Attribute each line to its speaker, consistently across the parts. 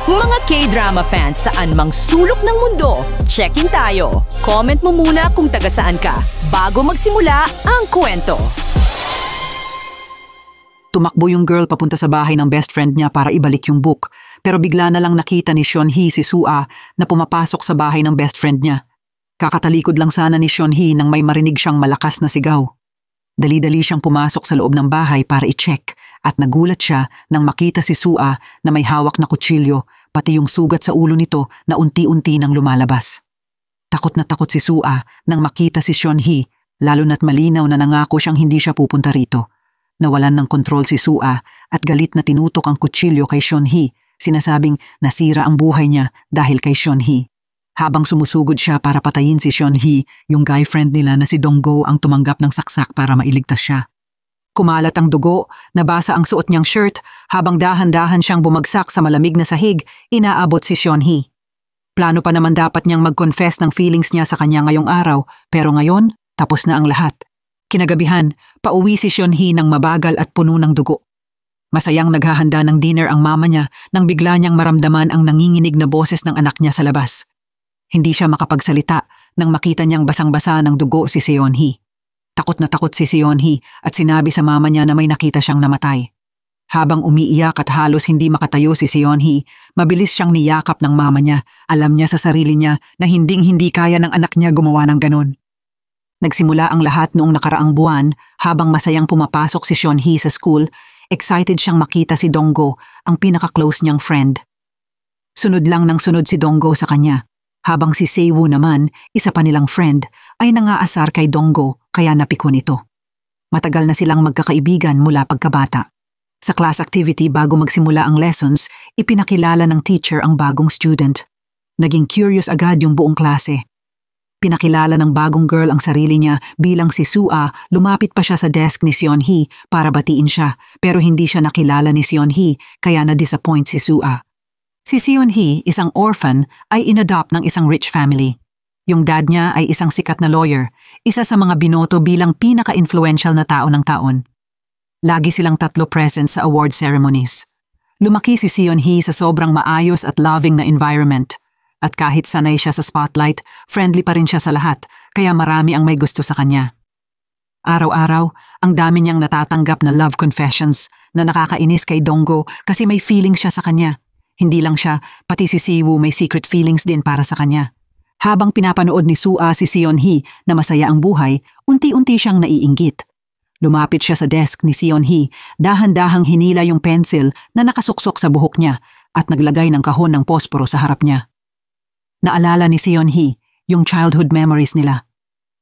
Speaker 1: Mga K-drama fans saan mang sulok ng mundo, check-in tayo. Comment mo muna kung taga saan ka bago magsimula ang kwento.
Speaker 2: Tumakbo yung girl papunta sa bahay ng best friend niya para ibalik yung book. Pero bigla na lang nakita ni Seon-hee si Soo-ah na pumapasok sa bahay ng best friend niya. Kakatalikod lang sana ni Seon-hee nang may marinig siyang malakas na sigaw. Dali-dali siyang pumasok sa loob ng bahay para i-check at nagulat siya nang makita si Soo-ah na may hawak na kutsilyo pati yung sugat sa ulo nito na unti-unti nang lumalabas. Takot na takot si Soo-ah nang makita si Seon-hee, lalo na't malinaw na nangako siyang hindi siya pupunta rito. Nawalan ng kontrol si Soo-ah at galit na tinutok ang kutsilyo kay Seon-hee, sinasabing nasira ang buhay niya dahil kay Seon-hee. Habang sumusugod siya para patayin si Seon-hee, yung guy friend nila na si Dong-go ang tumanggap ng saksak para mailigtas siya. Kumalat ang dugo, nabasa ang suot niyang shirt, habang dahan-dahan siyang bumagsak sa malamig na sahig, inaabot si Seon-hee. Plano pa naman dapat niyang mag-confess ng feelings niya sa kanya ngayong araw, pero ngayon, tapos na ang lahat. Kinagabihan, pauwi si Seon-hee ng mabagal at puno ng dugo. Masayang naghahanda ng dinner ang mama niya nang bigla niyang maramdaman ang nanginginig na boses ng anak niya sa labas. Hindi siya makapagsalita nang makita niyang basang-basa ng dugo si Seon-hee. Takot na takot si Seon-hee at sinabi sa mama niya na may nakita siyang namatay. Habang umiiyak at halos hindi makatayo si Seon-hee, mabilis siyang niyakap ng mama niya. Alam niya sa sarili niya na hinding-hindi kaya ng anak niya gumawa ng ganon. Nagsimula ang lahat noong nakaraang buwan habang masayang pumapasok si Seon-hee sa school, excited siyang makita si Dong-go, ang pinaka-close niyang friend. Sunod lang ng sunod si Dong-go sa kanya. Habang si Seo naman, isa pa nilang friend, ay nangaasar kay Dong-go kaya napiko nito. Matagal na silang magkakaibigan mula pagkabata. Sa class activity bago magsimula ang lessons, ipinakilala ng teacher ang bagong student. Naging curious agad yung buong klase. Pinakilala ng bagong girl ang sarili niya bilang si Soo-ah, lumapit pa siya sa desk ni Seon-hee para batiin siya pero hindi siya nakilala ni Seon-hee kaya na-disappoint si Soo-ah. Si Seon-hee, isang orphan, ay inadopt ng isang rich family. Yung dad niya ay isang sikat na lawyer, isa sa mga binoto bilang pinaka-influential na tao ng taon. Lagi silang tatlo present sa award ceremonies. Lumaki si Seon-hee sa sobrang maayos at loving na environment. At kahit sanay siya sa spotlight, friendly pa rin siya sa lahat, kaya marami ang may gusto sa kanya. Araw-araw, ang dami niyang natatanggap na love confessions na nakakainis kay Dong-go kasi may feelings siya sa kanya. Hindi lang siya, pati si Seo may secret feelings din para sa kanya. Habang pinapanood ni Soo-ah si Seon-hee na masaya ang buhay, unti-unti siyang naiinggit. Lumapit siya sa desk ni Seon-hee, dahan-dahang hinila yung pencil na nakasuksok sa buhok niya at naglagay ng kahon ng posporo sa harap niya. Naalala ni Seon-hee yung childhood memories nila.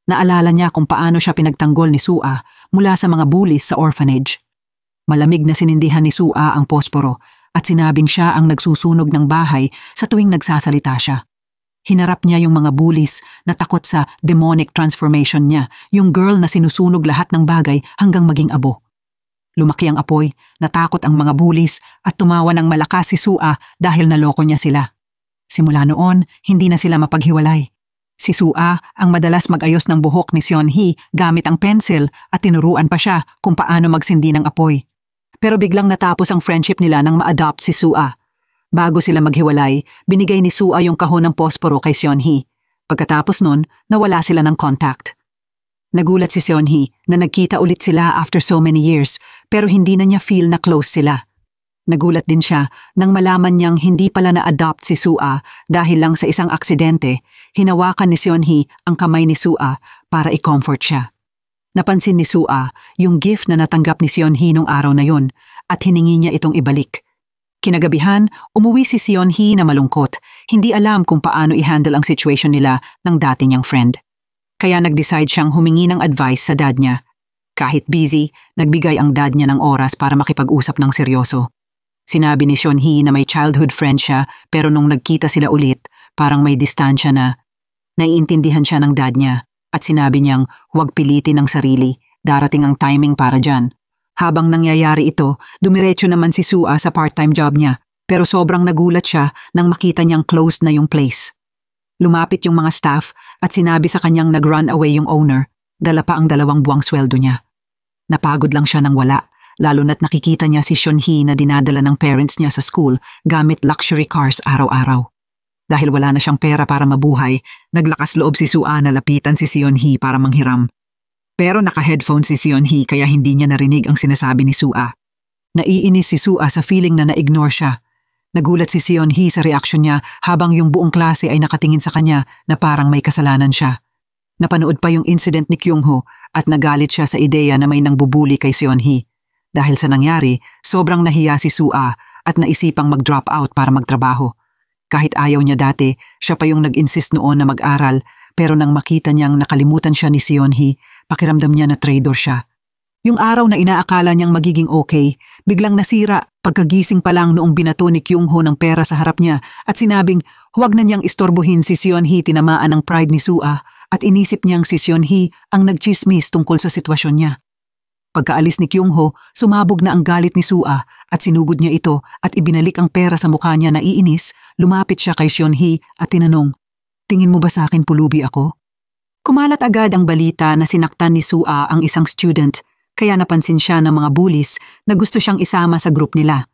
Speaker 2: Naalala niya kung paano siya pinagtanggol ni Soo-ah mula sa mga bullies sa orphanage. Malamig na sinindihan ni Soo-ah ang posporo at sinabing siya ang nagsusunog ng bahay sa tuwing nagsasalita siya. Hinarap niya yung mga bullies na takot sa demonic transformation niya, yung girl na sinusunog lahat ng bagay hanggang maging abo. Lumaki ang apoy, natakot ang mga bullies at tumawa ng malakas si Soo-ah dahil naloko niya sila. Simula noon, hindi na sila mapaghiwalay. Si Soo-ah ang madalas mag-ayos ng buhok ni Seon-hee gamit ang pencil at tinuruan pa siya kung paano magsindi ng apoy. Pero biglang natapos ang friendship nila nang ma-adopt si Soo-ah. Bago sila maghiwalay, binigay ni Soo-ah yung kahon ng posporo kay Seon-hee. Pagkatapos nun, nawala sila ng contact. Nagulat si Seon-hee na nagkita ulit sila after so many years pero hindi na niya feel na close sila. Nagulat din siya nang malaman niyang hindi pala na-adopt si Soo-ah dahil lang sa isang aksidente, hinawakan ni Seon-hee ang kamay ni Soo-ah para i-comfort siya. Napansin ni Soo-ah yung gift na natanggap ni Seon-hee nung araw na yon at hiningi niya itong ibalik. Kinagabihan, umuwi si Seon-hee na malungkot, hindi alam kung paano i-handle ang situation nila ng dati niyang friend. Kaya nag-decide siyang humingi ng advice sa dad niya. Kahit busy, nagbigay ang dad niya ng oras para makipag-usap ng seryoso. Sinabi ni Seon-hee na may childhood friend siya pero nung nagkita sila ulit, parang may distansya na. Naiintindihan siya ng dad niya. At sinabi niyang huwag pilitin ang sarili, darating ang timing para dyan. Habang nangyayari ito, dumiretso naman si Soo-ah sa part-time job niya, pero sobrang nagulat siya nang makita niyang closed na yung place. Lumapit yung mga staff at sinabi sa kanyang nag-run away yung owner, dala pa ang 2 buwang sweldo niya. Napagod lang siya nang wala, lalo na't nakikita niya si Seonhee na dinadala ng parents niya sa school gamit luxury cars araw-araw. Dahil wala na siyang pera para mabuhay, naglakas loob si Sua na lapitan si Seonhee para manghiram. Pero naka-headphone si Seonhee kaya hindi niya narinig ang sinasabi ni Sua. Naiinis si Sua sa feeling na na-ignore siya. Nagulat si Seonhee sa reaksyon niya habang yung buong klase ay nakatingin sa kanya na parang may kasalanan siya. Napanood pa yung incident ni Kyungho at nagalit siya sa ideya na may nangbubuli kay Seonhee. Dahil sa nangyari, sobrang nahiya si Sua at naisipang mag-drop out para magtrabaho. Kahit ayaw niya dati, siya pa yung nag-insist noon na mag-aral pero nang makita niyang nakalimutan siya ni Seonhee, pakiramdam niya na traitor siya. Yung araw na inaakala niyang magiging okay, biglang nasira pagkagising pa lang noong binato ni Kyungho ng pera sa harap niya at sinabing huwag na niyang istorbohin si Seonhee tinamaan ng pride ni Sua at inisip niyang si Seonhee ang nagchismis tungkol sa sitwasyon niya. Pagkaalis ni Kyungho, sumabog na ang galit ni Sua at sinugod niya ito at ibinalik ang pera sa mukha niya na iinis, lumapit siya kay Seonhee at tinanong, "Tingin mo ba sa akin pulubi ako?" Kumalat agad ang balita na sinaktan ni Sua ang isang student, kaya napansin siya ng mga bullies na gusto siyang isama sa group nila.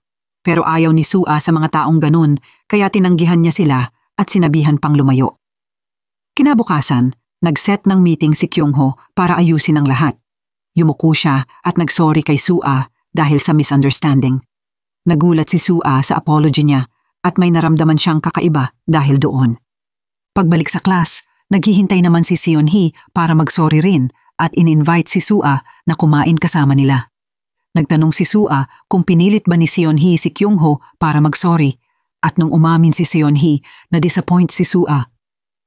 Speaker 2: Pero ayaw ni Sua sa mga taong ganun, kaya tinanggihan niya sila at sinabihan pang lumayo. Kinabukasan, nag-set ng meeting si Kyungho para ayusin ang lahat. Yumuko siya at nagsorry kay Sua dahil sa misunderstanding. Nagulat si Sua sa apology niya at may naramdaman siyang kakaiba dahil doon. Pagbalik sa class, naghihintay naman si Seonhee para magsorry rin at in-invite si Sua na kumain kasama nila. Nagtanong si Sua kung pinilit ba ni Seonhee si Kyungho para magsorry at nung umamin si Seonhee na-disappoint si Sua.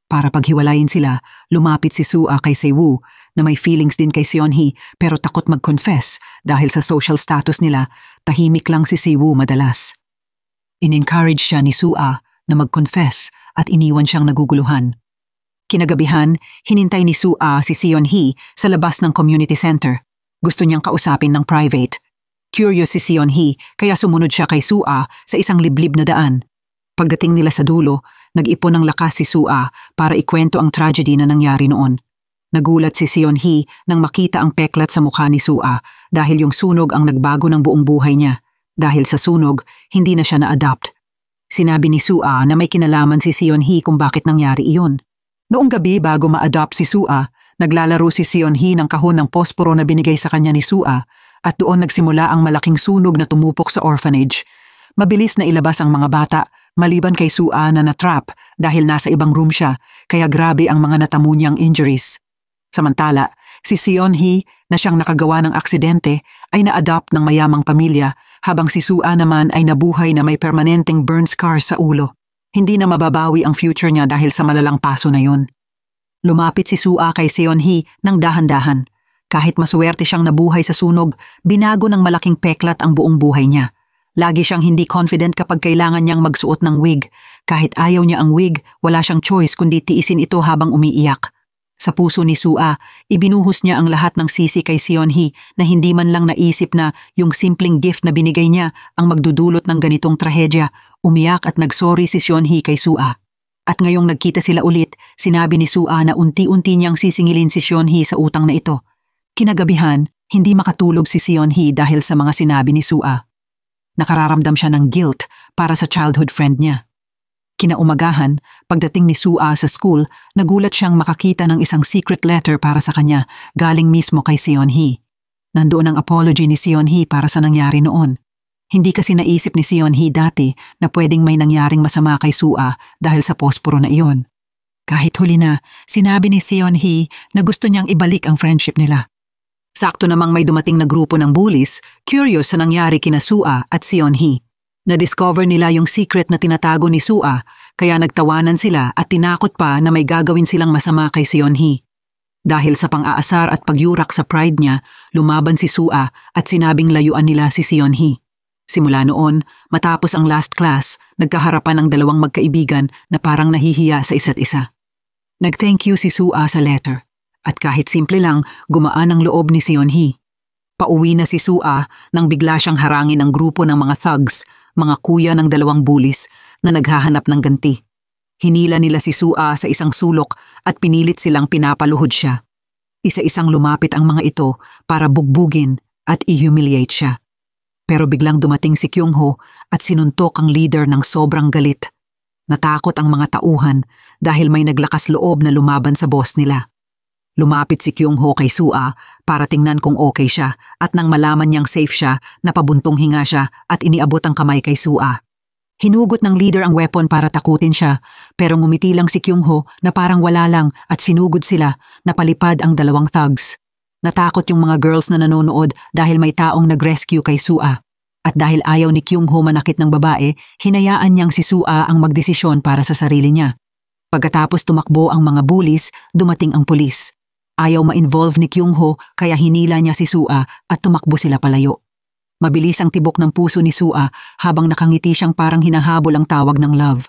Speaker 2: Para paghiwalayin sila, lumapit si Sua kay Sewoo na may feelings din kay Seonhee pero takot mag-confess dahil sa social status nila, tahimik lang si Sewoo madalas. In-encourage siya ni Sua na mag-confess at iniwan siyang naguguluhan. Kinagabihan, hinintay ni Sua si Seonhee sa labas ng community center. Gusto niyang kausapin ng private. Curious si Seonhee kaya sumunod siya kay Sua sa isang liblib na daan. Pagdating nila sa dulo, nag-ipon ng lakas si Sua para ikwento ang tragedy na nangyari noon. Nagulat si Seonhee nang makita ang peklat sa mukha ni Sua dahil yung sunog ang nagbago ng buong buhay niya. Dahil sa sunog, hindi na siya na-adopt. Sinabi ni Sua na may kinalaman si Seonhee kung bakit nangyari iyon. Noong gabi bago ma-adopt si Sua, naglalaro si Seonhee ng kahon ng posporo na binigay sa kanya ni Sua at doon nagsimula ang malaking sunog na tumupok sa orphanage. Mabilis na ilabas ang mga bata, maliban kay Sua na na-trap dahil nasa ibang room siya, kaya grabe ang mga natamo niyang injuries. Samantala, si Seonhee na siyang nakagawa ng aksidente ay na-adopt ng mayamang pamilya habang si Sua naman ay nabuhay na may permanenteng burn scars sa ulo. Hindi na mababawi ang future niya dahil sa malalang paso na yun. Lumapit si Sua kay Seonhee ng dahan-dahan. Kahit maswerte siyang nabuhay sa sunog, binago ng malaking peklat ang buong buhay niya. Lagi siyang hindi confident kapag kailangan niyang magsuot ng wig. Kahit ayaw niya ang wig, wala siyang choice kundi tiisin ito habang umiiyak. Sa puso ni Sua, ibinuhos niya ang lahat ng sisi kay Seonhee na hindi man lang naisip na yung simpleng gift na binigay niya ang magdudulot ng ganitong trahedya. Umiyak at nagsorry si Seonhee kay Sua. At ngayong nagkita sila ulit, sinabi ni Sua na unti-unti niyang sisingilin si Seonhee sa utang na ito. Kinagabihan, hindi makatulog si Seonhee dahil sa mga sinabi ni Sua. Nakararamdam siya ng guilt para sa childhood friend niya. Kinaumagahan, pagdating ni Sua sa school, nagulat siyang makakita ng isang secret letter para sa kanya galing mismo kay Seonhee. Nandoon ang apology ni Seonhee para sa nangyari noon. Hindi kasi naisip ni Seonhee dati na pwedeng may nangyaring masama kay Sua dahil sa posporo na iyon. Kahit huli na, sinabi ni Seonhee na gusto niyang ibalik ang friendship nila. Sakto namang may dumating na grupo ng bullies, curious sa nangyari kina Sua at Seonhee. Na-discover nila yung secret na tinatago ni Sua, kaya nagtawanan sila at tinakot pa na may gagawin silang masama kay Seonhee. Dahil sa pang-aasar at pagyurak sa pride niya, lumaban si Sua at sinabing layuan nila si Seonhee. Simula noon, matapos ang last class, nagkaharapan ang dalawang magkaibigan na parang nahihiya sa isa't isa. Nag-thank you si Sua sa letter, at kahit simple lang, gumaan ang loob ni Seonhee. Pauwi na si Sua nang bigla siyang harangin ng grupo ng mga thugs, mga kuya ng dalawang bullies na naghahanap ng ganti. Hinila nila si Sua sa isang sulok at pinilit silang pinapaluhod siya. Isa-isang lumapit ang mga ito para bugbugin at i-humiliate siya. Pero biglang dumating si Kyung-ho at sinuntok ang leader ng sobrang galit. Natakot ang mga tauhan dahil may naglakas loob na lumaban sa boss nila. Lumapit si Kyung-ho kay Sua para tingnan kung okay siya at nang malaman niyang safe siya, napabuntong hinga siya at iniabot ang kamay kay Sua. Hinugot ng leader ang weapon para takutin siya pero ngumiti lang si Kyung-ho na parang wala lang at sinugod sila, napalipad ang dalawang thugs. Natakot yung mga girls na nanonood dahil may taong nag-rescue kay Sua. At dahil ayaw ni Kyung-ho manakit ng babae, hinayaan niyang si Sua ang magdesisyon para sa sarili niya. Pagkatapos tumakbo ang mga bullies, dumating ang pulis. Ayaw ma-involve ni Kyung-ho kaya hinila niya si Sua at tumakbo sila palayo. Mabilis ang tibok ng puso ni Sua habang nakangiti siyang parang hinahabol ang tawag ng love.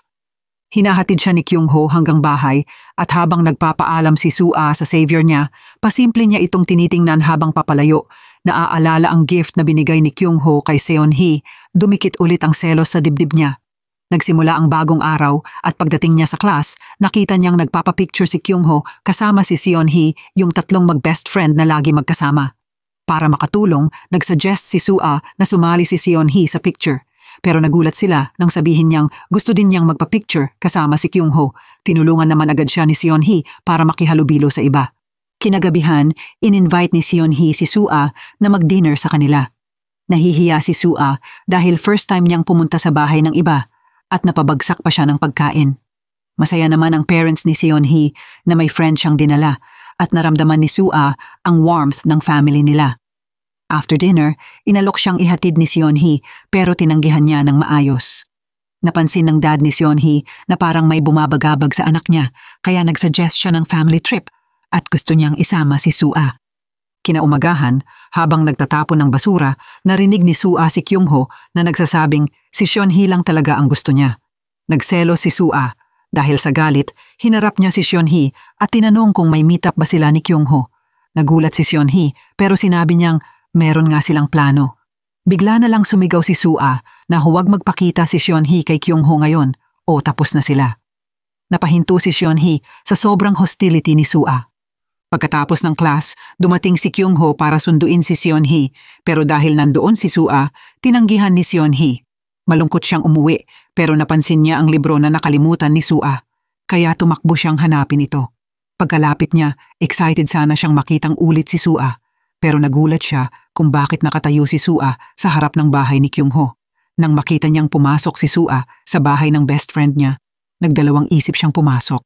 Speaker 2: Hinahatid siya ni Kyung-ho hanggang bahay at habang nagpapaalam si Sua sa savior niya, pasimple niya itong tinitingnan habang papalayo. Naaalala ang gift na binigay ni Kyung-ho kay Seon-hee, dumikit ulit ang selos sa dibdib niya. Nagsimula ang bagong araw at pagdating niya sa class, nakita niyang nagpapapicture si Kyung-ho kasama si Seon-hee, yung tatlong mag-best friend na lagi magkasama. Para makatulong, nagsuggest si Sua na sumali si Seon-hee sa picture. Pero nagulat sila nang sabihin niyang gusto din niyang magpa-picture kasama si Kyung-ho. Tinulungan naman agad siya ni Seon-hee para makihalubilo sa iba. Kinagabihan, in-invite ni Seon-hee si Sua na mag-dinner sa kanila. Nahihiya si Sua dahil first time niyang pumunta sa bahay ng iba at napabagsak pa siya ng pagkain. Masaya naman ang parents ni Seon-hee na may friend siyang dinala at naramdaman ni Sua ang warmth ng family nila. After dinner, inalok siyang ihatid ni Seon-hee pero tinanggihan niya ng maayos. Napansin ng dad ni Seon-hee na parang may bumabagabag sa anak niya kaya nagsuggest siya ng family trip at gusto niyang isama si Sua. Kinaumagahan, habang nagtatapon ng basura, narinig ni Sua si Kyung-ho na nagsasabing si Seon-hee lang talaga ang gusto niya. Nagselo si Sua. Dahil sa galit, hinarap niya si Seon-hee at tinanong kung may meet up ba sila ni Kyung-ho. Nagulat si Seon-hee pero sinabi niyang meron nga silang plano. Bigla na lang sumigaw si Sua na huwag magpakita si Seon-hee kay Kyung-ho ngayon o tapos na sila. Napahinto si Seon-hee sa sobrang hostility ni Sua. Pagkatapos ng class, dumating si Kyung-ho para sunduin si Seon-hee pero dahil nandoon si Sua, tinanggihan ni Seon-hee. Malungkot siyang umuwi pero napansin niya ang libro na nakalimutan ni Sua. Kaya tumakbo siyang hanapin ito. Pagkalapit niya, excited sana siyang makitang ulit si Sua. Pero nagulat siya kung bakit nakatayo si Sua sa harap ng bahay ni Kyung-ho. Nang makita niyang pumasok si Sua sa bahay ng best friend niya, nagdalawang isip siyang pumasok.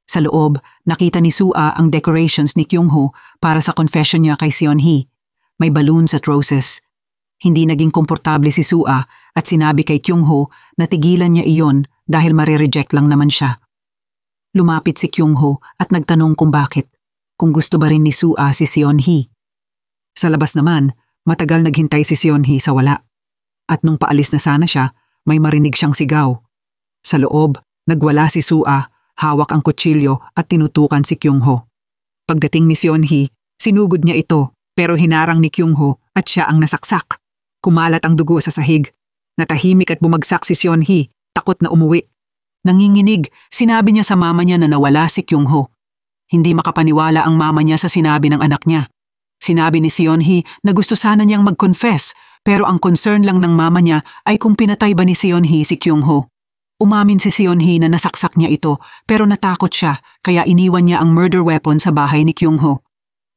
Speaker 2: Sa loob, nakita ni Sua ang decorations ni Kyung-ho para sa confession niya kay Seon-hee. May balloons at roses. Hindi naging komportable si Sua at sinabi kay Kyung-ho na tigilan niya iyon dahil marireject lang naman siya. Lumapit si Kyung-ho at nagtanong kung bakit, kung gusto ba rin ni Sua si Seon-hee. Sa labas naman, matagal naghintay si Seon-hee sa wala. At nung paalis na sana siya, may marinig siyang sigaw. Sa loob, nagwala si Sua, hawak ang kutsilyo at tinutukan si Kyung-ho. Pagdating ni Seon-hee, sinugod niya ito pero hinarang ni Kyung-ho at siya ang nasaksak. Kumalat ang dugo sa sahig. Natahimik at bumagsak si Seon-hee, takot na umuwi. Nanginginig, sinabi niya sa mama niya na nawala si Kyung-ho. Hindi makapaniwala ang mama niya sa sinabi ng anak niya. Sinabi ni Seon-hee na gusto sana niyang mag-confess pero ang concern lang ng mama niya ay kung pinatay ba ni Seon-hee si Kyung-ho. Umamin si Seon-hee na nasaksak niya ito pero natakot siya kaya iniwan niya ang murder weapon sa bahay ni Kyung-ho.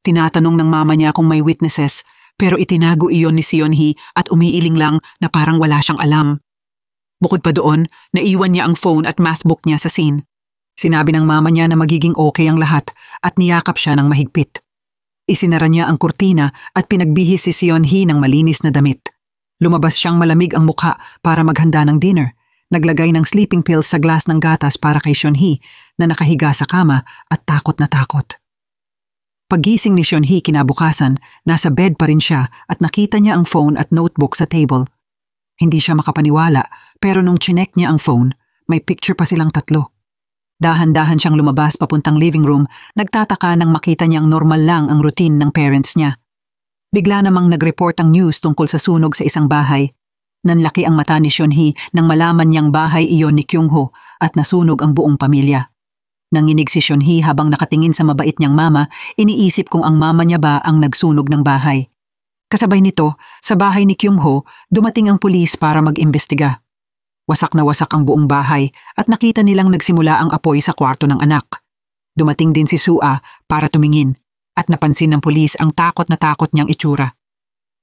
Speaker 2: Tinatanong ng mama niya kung may witnesses pero itinago iyon ni Seon-hee at umiiling lang na parang wala siyang alam. Bukod pa doon, naiwan niya ang phone at mathbook niya sa scene. Sinabi ng mama niya na magiging okay ang lahat at niyakap siya ng mahigpit. Isinara niya ang kurtina at pinagbihis si Seon-hee ng malinis na damit. Lumabas siyang malamig ang mukha para maghanda ng dinner. Naglagay ng sleeping pills sa glass ng gatas para kay Seon-hee na nakahiga sa kama at takot na takot. Paggising ni Seon-hee kinabukasan, nasa bed pa rin siya at nakita niya ang phone at notebook sa table. Hindi siya makapaniwala pero nung chinek niya ang phone, may picture pa silang tatlo. Dahan-dahan siyang lumabas papuntang living room, nagtataka nang makita niyang normal lang ang routine ng parents niya. Bigla namang nag-report ang news tungkol sa sunog sa isang bahay. Nanlaki ang mata ni Seon-hee nang malaman niyang bahay iyon ni Kyung-ho at nasunog ang buong pamilya. Nanginig si Seon-hee habang nakatingin sa mabait niyang mama, iniisip kung ang mama niya ba ang nagsunog ng bahay. Kasabay nito, sa bahay ni Kyung-ho, dumating ang pulis para mag-imbestiga. Wasak na wasak ang buong bahay at nakita nilang nagsimula ang apoy sa kwarto ng anak. Dumating din si Sua para tumingin at napansin ng pulis ang takot na takot niyang itsura.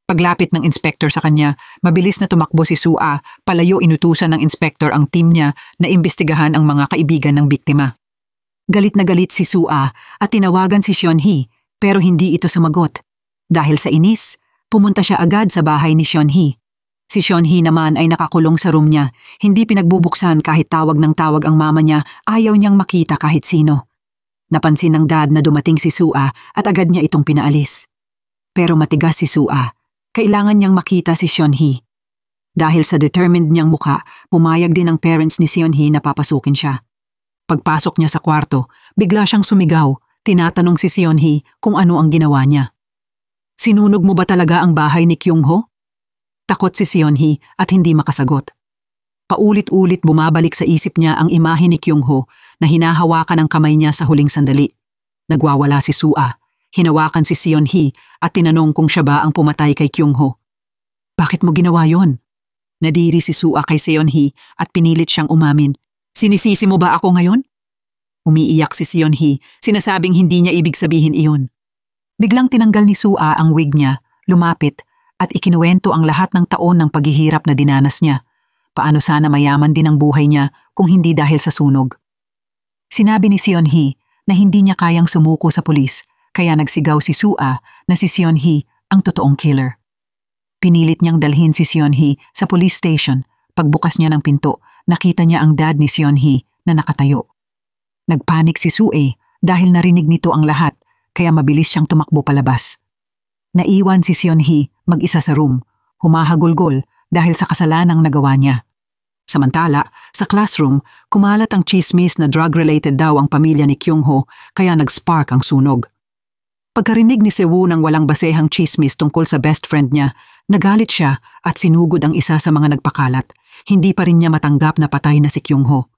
Speaker 2: Paglapit ng inspektor sa kanya, mabilis na tumakbo si Sua, palayo inutusan ng inspektor ang team niya na imbestigahan ang mga kaibigan ng biktima. Galit na galit si Sua at tinawagan si Seon-hee pero hindi ito sumagot. Dahil sa inis, pumunta siya agad sa bahay ni Seon-hee. Si Seon-hee naman ay nakakulong sa room niya, hindi pinagbubuksan kahit tawag ng tawag ang mama niya, ayaw niyang makita kahit sino. Napansin ng dad na dumating si Sua at agad niya itong pinaalis. Pero matigas si Sua, kailangan niyang makita si Seon-hee. Dahil sa determined niyang muka, pumayag din ang parents ni Seon-hee na papasukin siya. Pagpasok niya sa kwarto, bigla siyang sumigaw, tinatanong si Seon-hee kung ano ang ginawa niya. Sinunog mo ba talaga ang bahay ni Kyung-ho? Takot si Seon-hee at hindi makasagot. Paulit-ulit bumabalik sa isip niya ang imahe ni Kyung-ho na hinahawakan ang kamay niya sa huling sandali. Nagwawala si Sua, hinawakan si Seon-hee at tinanong kung siya ba ang pumatay kay Kyung-ho. Bakit mo ginawa yon? Nadiri si Sua kay Seon-hee at pinilit siyang umamin. Sinisisi mo ba ako ngayon? Umiiyak si Seon-hee, sinasabing hindi niya ibig sabihin iyon. Biglang tinanggal ni Sua ang wig niya, lumapit, at ikinuwento ang lahat ng taon ng paghihirap na dinanas niya. Paano sana mayaman din ang buhay niya kung hindi dahil sa sunog. Sinabi ni Seon-hee na hindi niya kayang sumuko sa pulis, kaya nagsigaw si Sua na si Seon-hee ang totoong killer. Pinilit niyang dalhin si Seon-hee sa police station. Pagbukas niya ng pinto, nakita niya ang dad ni Seon-hee na nakatayo. Nagpanik si Sue dahil narinig nito ang lahat, kaya mabilis siyang tumakbo palabas. Naiwan si Seon-hee mag-isa sa room, humahagulgol dahil sa kasalanang nagawa niya. Samantala, sa classroom, kumalat ang chismis na drug-related daw ang pamilya ni Kyung-ho kaya nag-spark ang sunog. Pagkarinig ni Sewoo ng walang basehang chismis tungkol sa best friend niya, nagalit siya at sinugod ang isa sa mga nagpakalat. Hindi pa rin niya matanggap na patay na si Kyung-ho.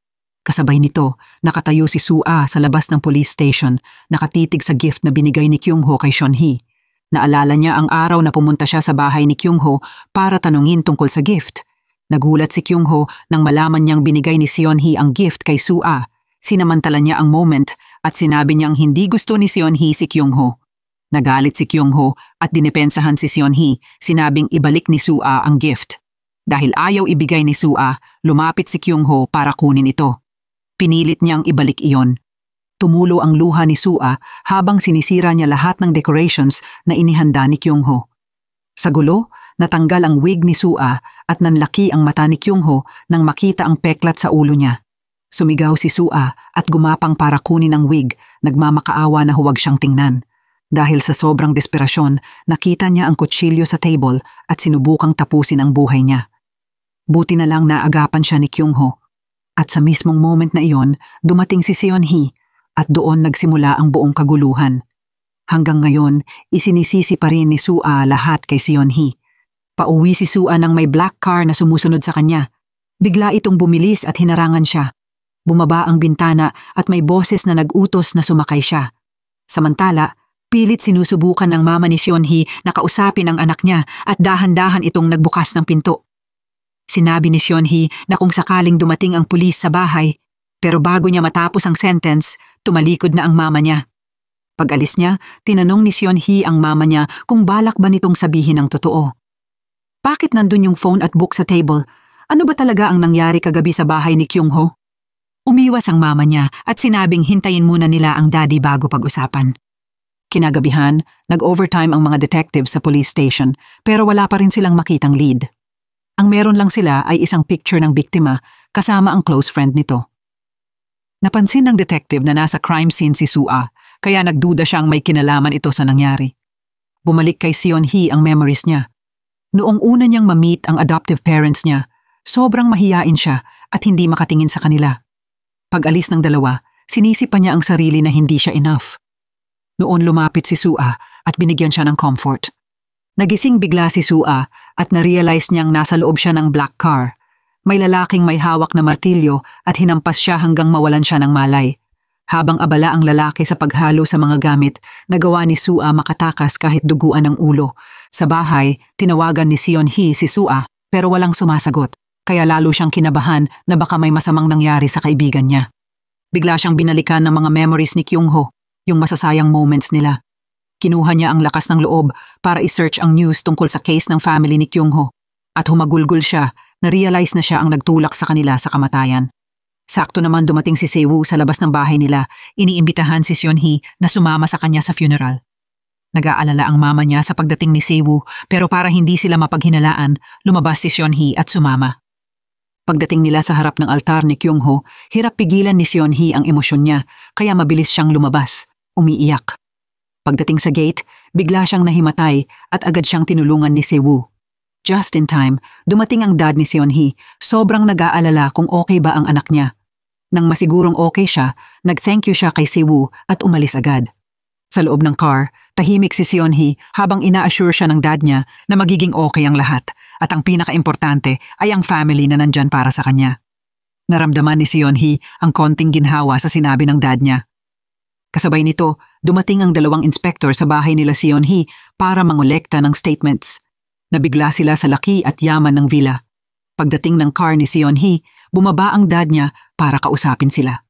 Speaker 2: Kasabay nito, nakatayo si Sua sa labas ng police station, nakatitig sa gift na binigay ni Kyung-ho kay Seon-hee. Naalala niya ang araw na pumunta siya sa bahay ni Kyung-ho para tanungin tungkol sa gift. Nagulat si Kyung-ho nang malaman niyang binigay ni Seon-hee ang gift kay Sua. Sinamantala niya ang moment at sinabi niyang hindi gusto ni Seon-hee si Kyung-ho. Nagalit si Kyung-ho at dinepensahan si Seon-hee, sinabing ibalik ni Sua ang gift. Dahil ayaw ibigay ni Sua, lumapit si Kyung-ho para kunin ito. Pinilit niyang ibalik iyon. Tumulo ang luha ni Sua habang sinisira niya lahat ng decorations na inihanda ni Kyung-ho. Sa gulo, natanggal ang wig ni Sua at nanlaki ang mata ni Kyung-ho nang makita ang peklat sa ulo niya. Sumigaw si Sua at gumapang para kunin ang wig, nagmamakaawa na huwag siyang tingnan. Dahil sa sobrang desperasyon, nakita niya ang kutsilyo sa table at sinubukang tapusin ang buhay niya. Buti na lang naagapan siya ni Kyung-ho. At sa mismong moment na iyon, dumating si Seon-hee at doon nagsimula ang buong kaguluhan. Hanggang ngayon, isinisisi pa rin ni Sua lahat kay Seon-hee. Pauwi si Sua ng may black car na sumusunod sa kanya. Bigla itong bumilis at hinarangan siya. Bumaba ang bintana at may boses na nag-utos na sumakay siya. Samantala, pilit sinusubukan ng mama ni Seon-hee na kausapin ang anak niya at dahan-dahan itong nagbukas ng pinto. Sinabi ni Seon-hee na kung sakaling dumating ang pulis sa bahay, pero bago niya matapos ang sentence, tumalikod na ang mama niya. Pag-alis niya, tinanong ni Seon-hee ang mama niya kung balak ba nitong sabihin ang totoo. Bakit nandun yung phone at book sa table? Ano ba talaga ang nangyari kagabi sa bahay ni Kyung-ho? Umiwas ang mama niya at sinabing hintayin muna nila ang daddy bago pag-usapan. Kinagabihan, nag-overtime ang mga detectives sa police station pero wala pa rin silang makitang lead. Ang meron lang sila ay isang picture ng biktima kasama ang close friend nito. Napansin ng detective na nasa crime scene si Sua, kaya nagduda siyang may kinalaman ito sa nangyari. Bumalik kay Seon-hee ang memories niya. Noong una niyang ma-meet ang adoptive parents niya, sobrang mahiyain siya at hindi makatingin sa kanila. Pag-alis ng dalawa, sinisipan niya ang sarili na hindi siya enough. Noon lumapit si Sua at binigyan siya ng comfort. Nagising bigla si Sua at na-realize niyang nasa loob siya ng black car. May lalaking may hawak na martilyo at hinampas siya hanggang mawalan siya ng malay. Habang abala ang lalaki sa paghalo sa mga gamit, nagawa ni Sua makatakas kahit duguan ang ulo. Sa bahay, tinawagan ni Seon-hee si Sua pero walang sumasagot, kaya lalo siyang kinabahan na baka may masamang nangyari sa kaibigan niya. Bigla siyang binalikan ng mga memories ni Kyung-ho, yung masasayang moments nila. Kinuha niya ang lakas ng loob para i-search ang news tungkol sa case ng family ni Kyung-ho. At humagulgol siya, na-realize na siya ang nagtulak sa kanila sa kamatayan. Sakto naman dumating si Sewoo sa labas ng bahay nila, iniimbitahan si Seon-hee na sumama sa kanya sa funeral. Nag-aalala ang mama niya sa pagdating ni Sewoo pero para hindi sila mapaghinalaan, lumabas si Seon-hee at sumama. Pagdating nila sa harap ng altar ni Kyung-ho, hirap pigilan ni Seon-hee ang emosyon niya kaya mabilis siyang lumabas, umiiyak. Pagdating sa gate, bigla siyang nahimatay at agad siyang tinulungan ni Sewoo. Just in time, dumating ang dad ni Seon-hee, sobrang nag-aalala kung okay ba ang anak niya. Nang masigurong okay siya, nag-thank you siya kay Sewoo at umalis agad. Sa loob ng car, tahimik si Seon-hee habang ina-assure siya ng dad niya na magiging okay ang lahat at ang pinaka-importante ay ang family na nandyan para sa kanya. Naramdaman ni Seon-hee ang konting ginhawa sa sinabi ng dad niya. Kasabay nito, dumating ang 2 inspektor sa bahay nila Seon-hee para mangolekta ng statements. Nabigla sila sa laki at yaman ng villa. Pagdating ng car ni Seon-hee, bumaba ang dad niya para kausapin sila.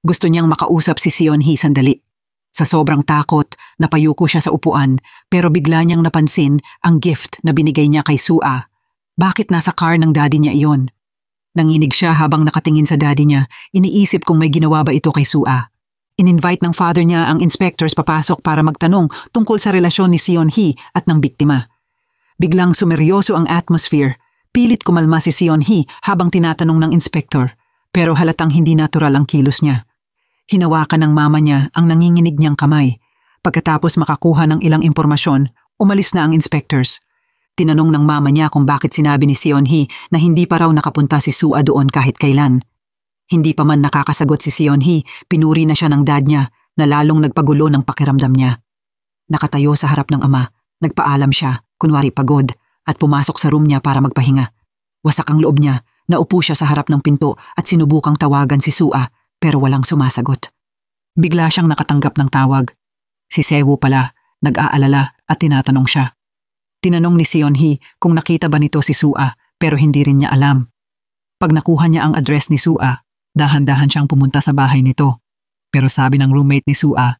Speaker 2: Gusto niyang makausap si Seon-hee sandali. Sa sobrang takot, napayuko siya sa upuan pero bigla niyang napansin ang gift na binigay niya kay Sua. Bakit nasa car ng daddy niya iyon? Nanginig siya habang nakatingin sa daddy niya, iniisip kung may ginawa ba ito kay Sua. In-invite ng father niya ang inspectors papasok para magtanong tungkol sa relasyon ni Seon-hee at ng biktima. Biglang sumeryoso ang atmosphere. Pilit kumalma si Seon-hee habang tinatanong ng inspektor, pero halatang hindi natural ang kilos niya. Hinawakan ng mama niya ang nanginginig niyang kamay. Pagkatapos makakuha ng ilang impormasyon, umalis na ang inspectors. Tinanong ng mama niya kung bakit sinabi ni Seon-hee na hindi pa raw nakapunta si Sua doon kahit kailan. Hindi pa man nakakasagot si Seon-hee, pinuri na siya ng dad niya na lalong nagpagulo ng pakiramdam niya. Nakatayo sa harap ng ama, nagpaalam siya, kunwari pagod, at pumasok sa room niya para magpahinga. Wasak ang loob niya, naupo siya sa harap ng pinto at sinubukang tawagan si Sua pero walang sumasagot. Bigla siyang nakatanggap ng tawag. Si Sewoo pala, nag-aalala at tinatanong siya. Tinanong ni Seon-hee kung nakita ba nito si Sua pero hindi rin niya alam. Pag nakuha niya ang address ni Sua, dahan-dahan siyang pumunta sa bahay nito. Pero sabi ng roommate ni Sua,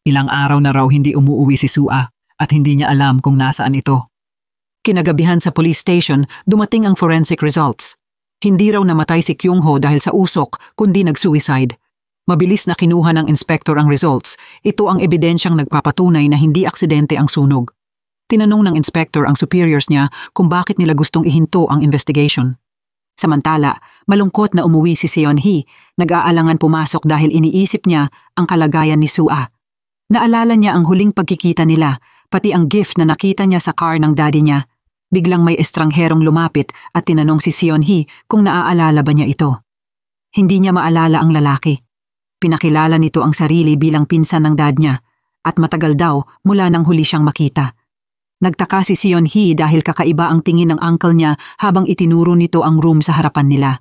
Speaker 2: ilang araw na raw hindi umuuwi si Sua at hindi niya alam kung nasaan ito. Kinagabihan sa police station, dumating ang forensic results. Hindi raw namatay si Kyung-ho dahil sa usok, kundi nag-suicide. Mabilis na kinuha ng inspector ang results. Ito ang ebidensyang nagpapatunay na hindi aksidente ang sunog. Tinanong ng inspector ang superiors niya kung bakit nila gustong ihinto ang investigation. Samantala, malungkot na umuwi si Seon-hee, nag-aalangan pumasok dahil iniisip niya ang kalagayan ni Sua. Naalala niya ang huling pagkikita nila, pati ang gift na nakita niya sa car ng daddy niya. Biglang may estrangherong lumapit at tinanong si Seon-hee kung naaalala ba niya ito. Hindi niya maalala ang lalaki. Pinakilala nito ang sarili bilang pinsan ng dad niya at matagal daw mula nang huli siyang makita. Nagtaka si Seon-hee dahil kakaiba ang tingin ng uncle niya habang itinuro nito ang room sa harapan nila.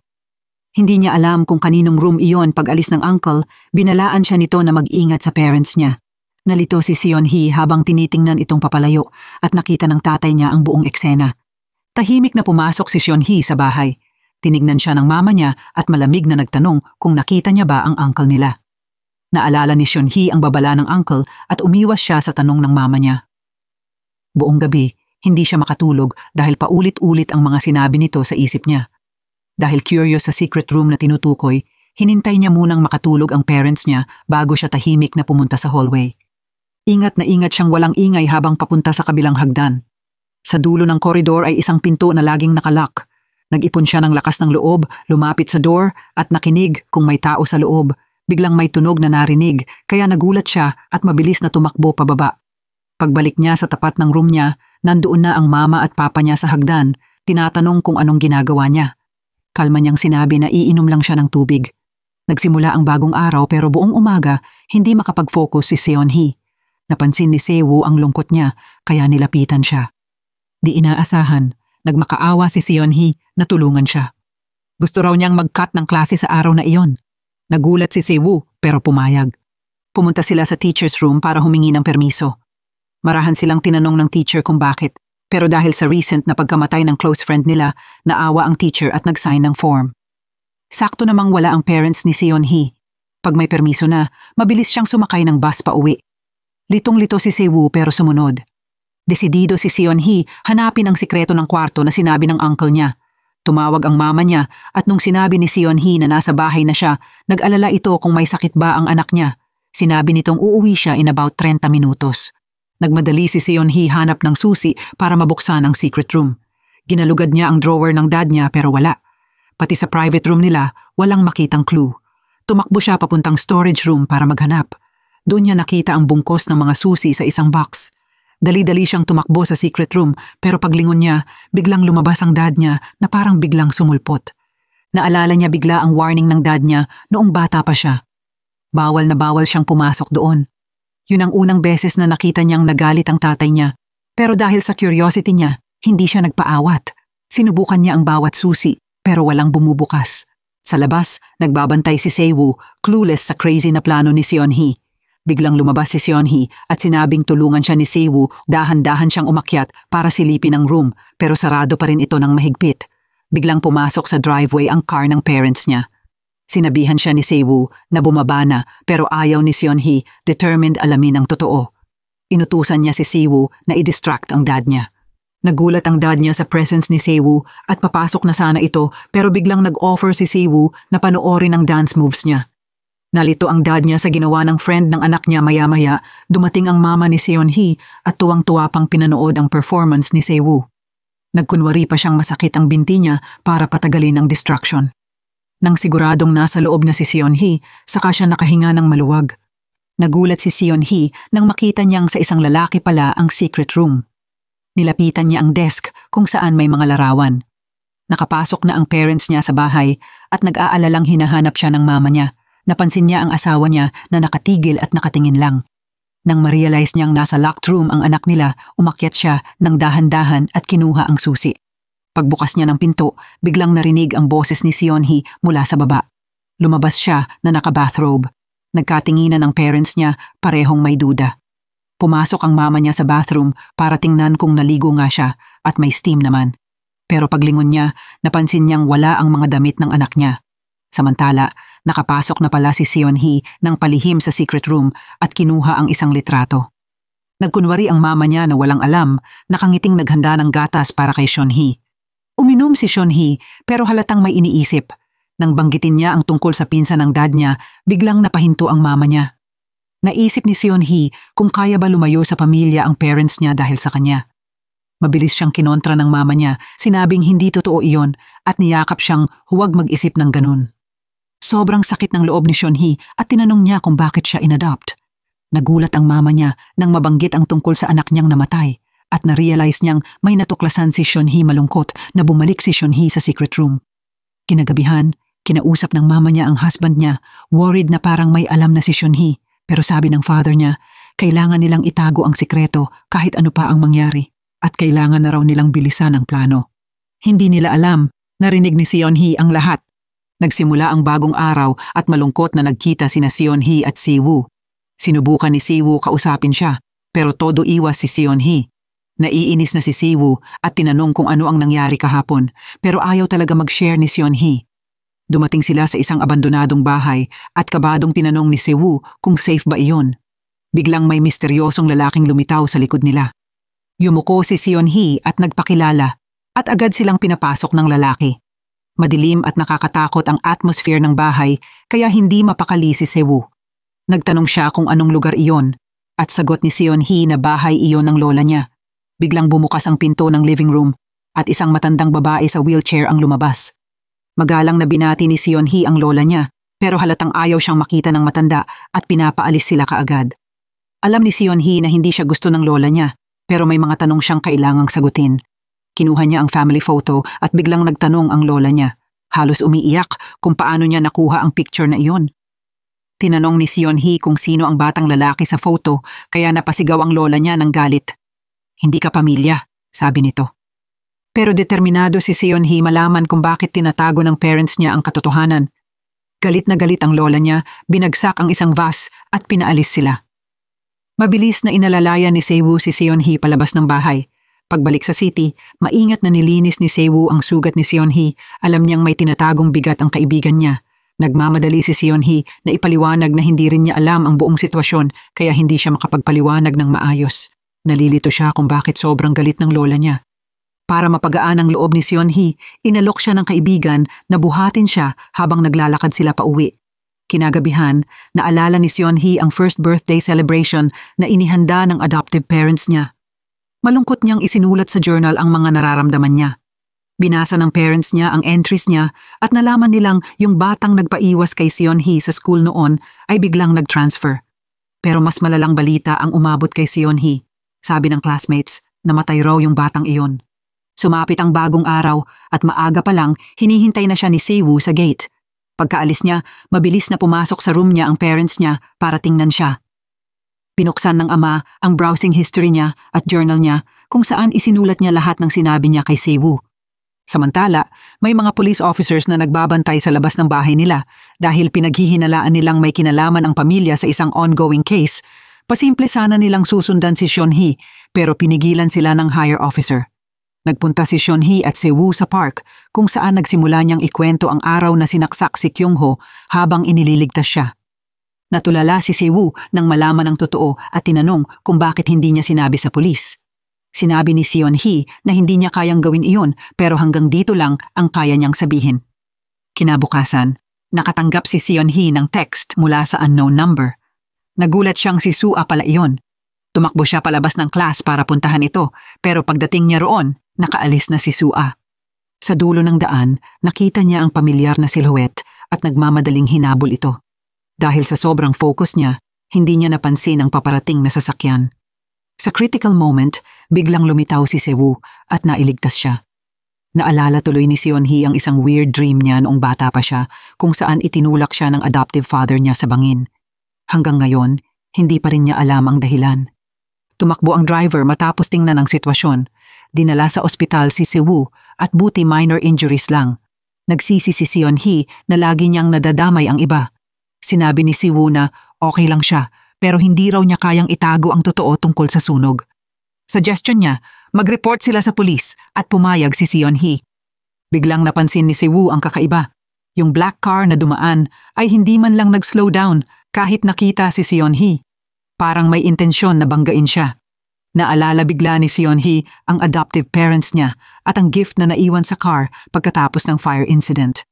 Speaker 2: Hindi niya alam kung kaninong room iyon pag alis ng uncle, binalaan siya nito na mag-ingat sa parents niya. Nalito si Seon-hee habang tinitingnan itong papalayo at nakita ng tatay niya ang buong eksena. Tahimik na pumasok si Seon-hee sa bahay. Tinignan siya ng mama niya at malamig na nagtanong kung nakita niya ba ang uncle nila. Naalala ni Seon-hee ang babala ng uncle at umiwas siya sa tanong ng mama niya. Buong gabi, hindi siya makatulog dahil paulit-ulit ang mga sinabi nito sa isip niya. Dahil curious sa secret room na tinutukoy, hinintay niya munang makatulog ang parents niya bago siya tahimik na pumunta sa hallway. Ingat na ingat siyang walang ingay habang papunta sa kabilang hagdan. Sa dulo ng koridor ay isang pinto na laging nakalock. Nag-ipon siya ng lakas ng loob, lumapit sa door at nakinig kung may tao sa loob. Biglang may tunog na narinig kaya nagulat siya at mabilis na tumakbo pababa. Pagbalik niya sa tapat ng room niya, nandoon na ang mama at papa niya sa hagdan, tinatanong kung anong ginagawa niya. Kalma niyang sinabi na iinom lang siya ng tubig. Nagsimula ang bagong araw pero buong umaga hindi makapag-focus si Seon-hee. Napansin ni Sewoo ang lungkot niya kaya nilapitan siya. Di inaasahan, nagmakaawa si Seon-hee na tulungan siya. Gusto raw niyang mag-cut ng klase sa araw na iyon. Nagulat si Siwoo pero pumayag. Pumunta sila sa teacher's room para humingi ng permiso. Marahan silang tinanong ng teacher kung bakit, pero dahil sa recent na pagkamatay ng close friend nila, naawa ang teacher at nag-sign ng form. Sakto namang wala ang parents ni Seon-hee. Pag may permiso na, mabilis siyang sumakay ng bus pa uwi. Litong-lito si Siwoo pero sumunod. Desidido si Seon-hee hanapin ang sikreto ng kwarto na sinabi ng uncle niya. Tumawag ang mama niya at nung sinabi ni Seon-hee na nasa bahay na siya, nag-alala ito kung may sakit ba ang anak niya. Sinabi nitong uuwi siya in about 30 minutos. Nagmadali si Seon-hee hanap ng susi para mabuksan ang secret room. Ginalugad niya ang drawer ng dad niya pero wala. Pati sa private room nila, walang makitang clue. Tumakbo siya papuntang storage room para maghanap. Doon niya nakita ang bungkos ng mga susi sa isang box. Dali-dali siyang tumakbo sa secret room pero paglingon niya, biglang lumabas ang dad niya na parang biglang sumulpot. Naalala niya bigla ang warning ng dad niya noong bata pa siya. Bawal na bawal siyang pumasok doon. Yun ang unang beses na nakita niyang nagalit ang tatay niya. Pero dahil sa curiosity niya, hindi siya nagpaawat. Sinubukan niya ang bawat susi pero walang bumubukas. Sa labas, nagbabantay si Siwoo, clueless sa crazy na plano ni Seon-hee. Biglang lumabas si Seon-hee at sinabing tulungan siya ni Siwoo, dahan-dahan siyang umakyat para silipin ang room pero sarado pa rin ito ng mahigpit. Biglang pumasok sa driveway ang car ng parents niya. Sinabihan siya ni Siwoo na bumaba na pero ayaw ni Seon-hee, determined alamin ang totoo. Inutusan niya si Siwoo na i-distract ang dad niya. Nagulat ang dad niya sa presence ni Siwoo at papasok na sana ito pero biglang nag-offer si Siwoo na panoorin ang dance moves niya. Nalito ang dad niya sa ginawa ng friend ng anak niya maya-maya, dumating ang mama ni Seon-hee at tuwang-tuwa pang pinanood ang performance ni Siwoo. Nagkunwari pa siyang masakit ang binti niya para patagalin ang distraction. Nang siguradong nasa loob na si Seon-hee, saka siya nakahinga ng maluwag. Nagulat si Seon-hee nang makita niyang sa isang lalaki pala ang secret room. Nilapitan niya ang desk kung saan may mga larawan. Nakapasok na ang parents niya sa bahay at nag-aalalang hinahanap siya ng mama niya. Napansin niya ang asawa niya na nakatigil at nakatingin lang. Nang ma-realize niyang nasa locked room ang anak nila, umakyat siya ng dahan-dahan at kinuha ang susi. Pagbukas niya ng pinto, biglang narinig ang boses ni Seon-hee mula sa baba. Lumabas siya na naka-bathrobe. Nagkatinginan ang parents niya, parehong may duda. Pumasok ang mama niya sa bathroom para tingnan kung naligo nga siya at may steam naman. Pero paglingon niya, napansin niyang wala ang mga damit ng anak niya. Samantala, nakapasok na pala si Seon-hee ng palihim sa secret room at kinuha ang isang litrato. Nagkunwari ang mama niya na walang alam, nakangiting naghanda ng gatas para kay Seon-hee. Uminom si Seon-hee pero halatang may iniisip. Nang banggitin niya ang tungkol sa pinsan ng dad niya, biglang napahinto ang mama niya. Naisip ni Seon-hee kung kaya ba lumayo sa pamilya ang parents niya dahil sa kanya. Mabilis siyang kinontra ng mama niya, sinabing hindi totoo iyon at niyakap siyang huwag mag-isip ng ganun. Sobrang sakit ng loob ni Seon-hee at tinanong niya kung bakit siya inadopt. Nagulat ang mama niya nang mabanggit ang tungkol sa anak niyang namatay at na-realize niyang may natuklasan si Seon-hee malungkot na bumalik si Seon-hee sa secret room. Kinagabihan, kinausap ng mama niya ang husband niya, worried na parang may alam na si Seon-hee pero sabi ng father niya, kailangan nilang itago ang sikreto kahit ano pa ang mangyari at kailangan na raw nilang bilisan ang plano. Hindi nila alam, narinig ni Seon-hee ang lahat. Nagsimula ang bagong araw at malungkot na nagkita sina Seon-hee at Siwoo. Sinubukan ni Siwoo kausapin siya, pero todo iwas si Seon-hee. Naiinis na si Siwoo at tinanong kung ano ang nangyari kahapon, pero ayaw talaga mag-share ni Seon-hee. Dumating sila sa isang abandonadong bahay at kabadong tinanong ni Siwoo kung safe ba iyon. Biglang may misteryosong lalaking lumitaw sa likod nila. Yumuko si Seon-hee at nagpakilala at agad silang pinapasok ng lalaki. Madilim at nakakatakot ang atmosphere ng bahay kaya hindi mapakali si Siwoo. Nagtanong siya kung anong lugar iyon at sagot ni Seon-hee na bahay iyon ng lola niya. Biglang bumukas ang pinto ng living room at isang matandang babae sa wheelchair ang lumabas. Magalang na binati ni Seon-hee ang lola niya pero halatang ayaw siyang makita ng matanda at pinapaalis sila kaagad. Alam ni Seon-hee na hindi siya gusto ng lola niya pero may mga tanong siyang kailangang sagutin. Kinuha niya ang family photo at biglang nagtanong ang lola niya. Halos umiiyak kung paano niya nakuha ang picture na iyon. Tinanong ni Seon-hee kung sino ang batang lalaki sa photo kaya napasigaw ang lola niya ng galit. Hindi ka pamilya, sabi nito. Pero determinado si Seon-hee malaman kung bakit tinatago ng parents niya ang katotohanan. Galit na galit ang lola niya, binagsak ang isang vase at pinaalis sila. Mabilis na inalalayan ni Seiwoo si Seon-hee palabas ng bahay. Pagbalik sa city, maingat na nilinis ni Seiwoo ang sugat ni Seon-hee. Alam niyang may tinatagong bigat ang kaibigan niya. Nagmamadali si Seon-hee na ipaliwanag na hindi rin niya alam ang buong sitwasyon kaya hindi siya makapagpaliwanag ng maayos. Nalilito siya kung bakit sobrang galit ng lola niya. Para mapagaan ang loob ni Seon-hee, inalok siya ng kaibigan na buhatin siya habang naglalakad sila pauwi. Kinagabihan, naalala ni Seon-hee ang first birthday celebration na inihanda ng adoptive parents niya. Malungkot niyang isinulat sa journal ang mga nararamdaman niya. Binasa ng parents niya ang entries niya at nalaman nilang yung batang nagpaiwas kay Seon-hee sa school noon ay biglang nag-transfer. Pero mas malalang balita ang umabot kay Seon-hee. Sabi ng classmates, namatay raw yung batang iyon. Sumapit ang bagong araw at maaga pa lang hinihintay na siya ni Seiwoo sa gate. Pagkaalis niya, mabilis na pumasok sa room niya ang parents niya para tingnan siya. Pinuksan ng ama ang browsing history niya at journal niya kung saan isinulat niya lahat ng sinabi niya kay Seiwoo. Samantala, may mga police officers na nagbabantay sa labas ng bahay nila dahil pinaghihinalaan nilang may kinalaman ang pamilya sa isang ongoing case. Pasimple sana nilang susundan si Seon-hee pero pinigilan sila ng higher officer. Nagpunta si Seon-hee at Seiwoo sa park kung saan nagsimula niyang ikwento ang araw na sinaksak si Kyung-ho habang inililigtas siya. Natulala si Seiwoo nang malaman ang totoo at tinanong kung bakit hindi niya sinabi sa pulis. Sinabi ni Seon-hee na hindi niya kayang gawin iyon pero hanggang dito lang ang kaya niyang sabihin. Kinabukasan, nakatanggap si Seon-hee ng text mula sa unknown number. Nagulat siyang si Soo pala iyon. Tumakbo siya palabas ng class para puntahan ito pero pagdating niya roon, nakaalis na si Soo. Sa dulo ng daan, nakita niya ang pamilyar na silhouette at nagmamadaling hinabol ito. Dahil sa sobrang focus niya, hindi niya napansin ang paparating na sasakyan. Sa critical moment, biglang lumitaw si Seiwoo at nailigtas siya. Naalala tuloy ni Seon-hee ang isang weird dream niya noong bata pa siya kung saan itinulak siya ng adoptive father niya sa bangin. Hanggang ngayon, hindi pa rin niya alam ang dahilan. Tumakbo ang driver matapos tingnan ang sitwasyon. Dinala sa ospital si Seiwoo at buti minor injuries lang. Nagsisi si Seon-hee na lagi niyang nadadamay ang iba. Sinabi ni Seiwoo na okay lang siya pero hindi raw niya kayang itago ang totoo tungkol sa sunog. Suggestion niya, mag-report sila sa pulis at pumayag si Seon-hee. Biglang napansin ni Seiwoo ang kakaiba. Yung black car na dumaan ay hindi man lang nag-slow down kahit nakita si Seon-hee. Parang may intensyon na banggain siya. Naalala bigla ni Seon-hee ang adoptive parents niya at ang gift na naiwan sa car pagkatapos ng fire incident.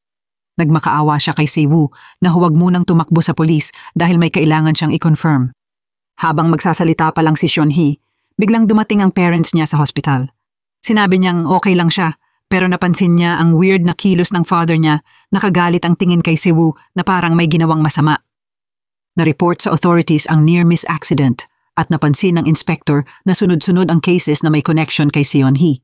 Speaker 2: Nagmakaawa siya kay Seiwoo na huwag munang tumakbo sa pulis dahil may kailangan siyang i-confirm. Habang magsasalita pa lang si Seon-hee, biglang dumating ang parents niya sa hospital. Sinabi niyang okay lang siya pero napansin niya ang weird na kilos ng father niya, nakagalit ang tingin kay Seiwoo na parang may ginawang masama. Na-report sa authorities ang near-miss accident at napansin ng inspector na sunod-sunod ang cases na may connection kay Seon-hee.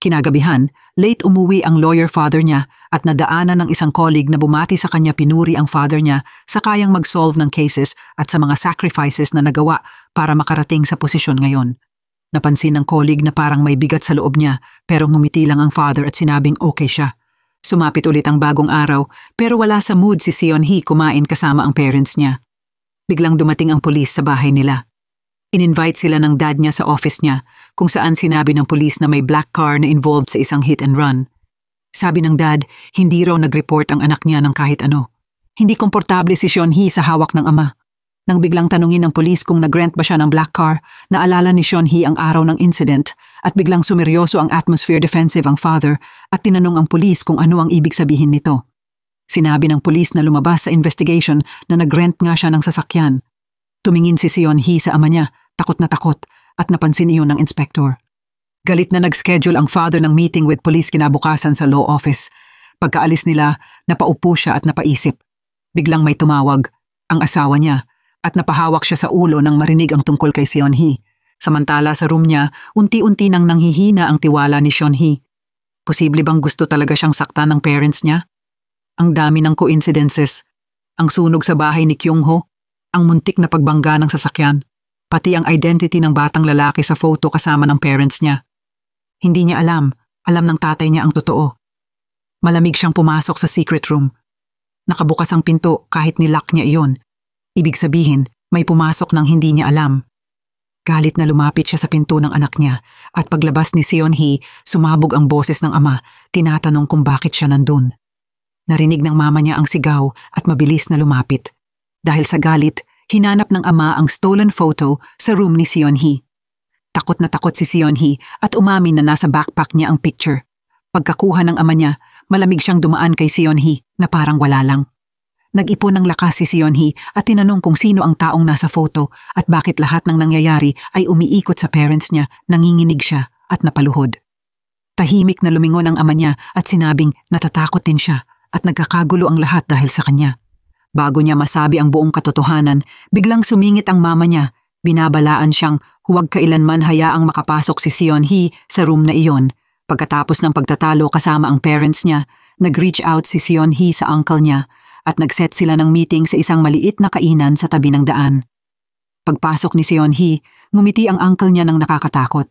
Speaker 2: Kinagabihan, late umuwi ang lawyer father niya at nadaanan ng isang colleague na bumati sa kanya pinuri ang father niya sa kayang mag-solve ng cases at sa mga sacrifices na nagawa para makarating sa posisyon ngayon. Napansin ng colleague na parang may bigat sa loob niya pero ngumiti lang ang father at sinabing okay siya. Sumapit ulit ang bagong araw pero wala sa mood si Seon-hee kumain kasama ang parents niya. Biglang dumating ang pulis sa bahay nila. In-invite sila ng dad niya sa office niya kung saan sinabi ng pulis na may black car na involved sa isang hit and run. Sabi ng dad, hindi raw nag-report ang anak niya ng kahit ano. Hindi komportable si Seon-hee sa hawak ng ama. Nang biglang tanungin ng pulis kung nag-rent ba siya ng black car, naalala ni Seon-hee ang araw ng incident at biglang sumeryoso ang atmosphere defensive ang father at tinanong ang pulis kung ano ang ibig sabihin nito. Sinabi ng pulis na lumabas sa investigation na nag-rent nga siya ng sasakyan. Tumingin si Seon-hee sa ama niya, takot na takot, at napansin iyon ng inspector. Galit na nag-schedule ang father ng meeting with police kinabukasan sa law office. Pagkaalis nila, napaupo siya at napaisip. Biglang may tumawag, ang asawa niya, at napahawak siya sa ulo nang marinig ang tungkol kay Seon-hee. Samantala sa room niya, unti-unti nang nanghihina ang tiwala ni Seon-hee. Posible bang gusto talaga siyang saktan ng parents niya? Ang dami ng coincidences. Ang sunog sa bahay ni Kyung-ho, ang muntik na pagbangga ng sasakyan, pati ang identity ng batang lalaki sa photo kasama ng parents niya. Hindi niya alam ng tatay niya ang totoo. Malamig siyang pumasok sa secret room. Nakabukas ang pinto kahit nilock niya iyon. Ibig sabihin, may pumasok nang hindi niya alam. Galit na lumapit siya sa pinto ng anak niya at paglabas ni Seon-hee, sumabog ang boses ng ama, tinatanong kung bakit siya nandun. Narinig ng mama niya ang sigaw at mabilis na lumapit. Dahil sa galit, hinanap ng ama ang stolen photo sa room ni Seon-hee. Takot na takot si Seon-hee at umamin na nasa backpack niya ang picture. Pagkakuha ng ama niya, malamig siyang dumaan kay Seon-hee na parang wala lang. Nag-ipon ng lakas si Seon-hee at tinanong kung sino ang taong nasa photo at bakit lahat ng nangyayari ay umiikot sa parents niya, nanginginig siya at napaluhod. Tahimik na lumingon ang ama niya at sinabing natatakot din siya at nagkakagulo ang lahat dahil sa kanya. Bago niya masabi ang buong katotohanan, biglang sumingit ang mama niya. Binabalaan siyang huwag kailanman hayaang makapasok si Seon-hee sa room na iyon. Pagkatapos ng pagtatalo kasama ang parents niya, nag-reach out si Seon-hee sa uncle niya at nag-set sila ng meeting sa isang maliit na kainan sa tabi ng daan. Pagpasok ni Seon-hee, ngumiti ang uncle niya ng nakakatakot.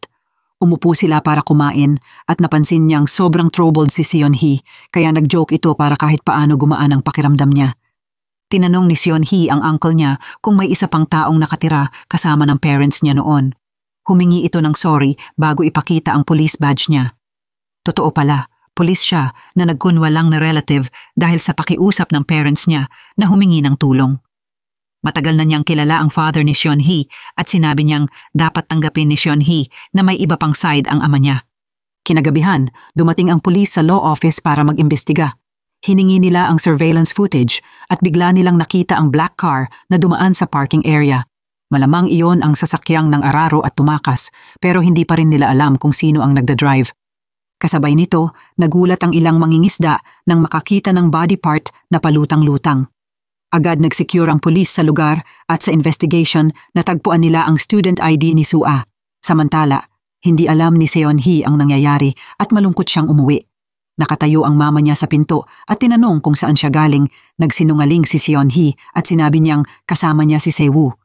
Speaker 2: Umupo sila para kumain at napansin niyang sobrang troubled si Seon-hee kaya nag-joke ito para kahit paano gumaan ang pakiramdam niya. Tinanong ni Seon-hee ang uncle niya kung may isa pang taong nakatira kasama ng parents niya noon. Humingi ito ng sorry bago ipakita ang police badge niya. Totoo pala, pulis siya na nagkunwalang na relative dahil sa pakiusap ng parents niya na humingi ng tulong. Matagal na niyang kilala ang father ni Seon-hee at sinabi niyang dapat tanggapin ni Seon-hee na may iba pang side ang ama niya. Kinagabihan, dumating ang pulis sa law office para mag-imbestiga. Hiningi nila ang surveillance footage at bigla nilang nakita ang black car na dumaan sa parking area. Malamang iyon ang sasakyang ng araro at tumakas pero hindi pa rin nila alam kung sino ang nagdadrive. Kasabay nito, nagulat ang ilang mangingisda nang makakita ng body part na palutang-lutang. Agad nagsecure ang pulis sa lugar at sa investigation natagpuan nila ang student ID ni Sua. Samantala, hindi alam ni Seon-hee ang nangyayari at malungkot siyang umuwi. Nakatayo ang mama niya sa pinto at tinanong kung saan siya galing. Nagsinungaling si Seon-hee at sinabi niyang kasama niya si Se-woo.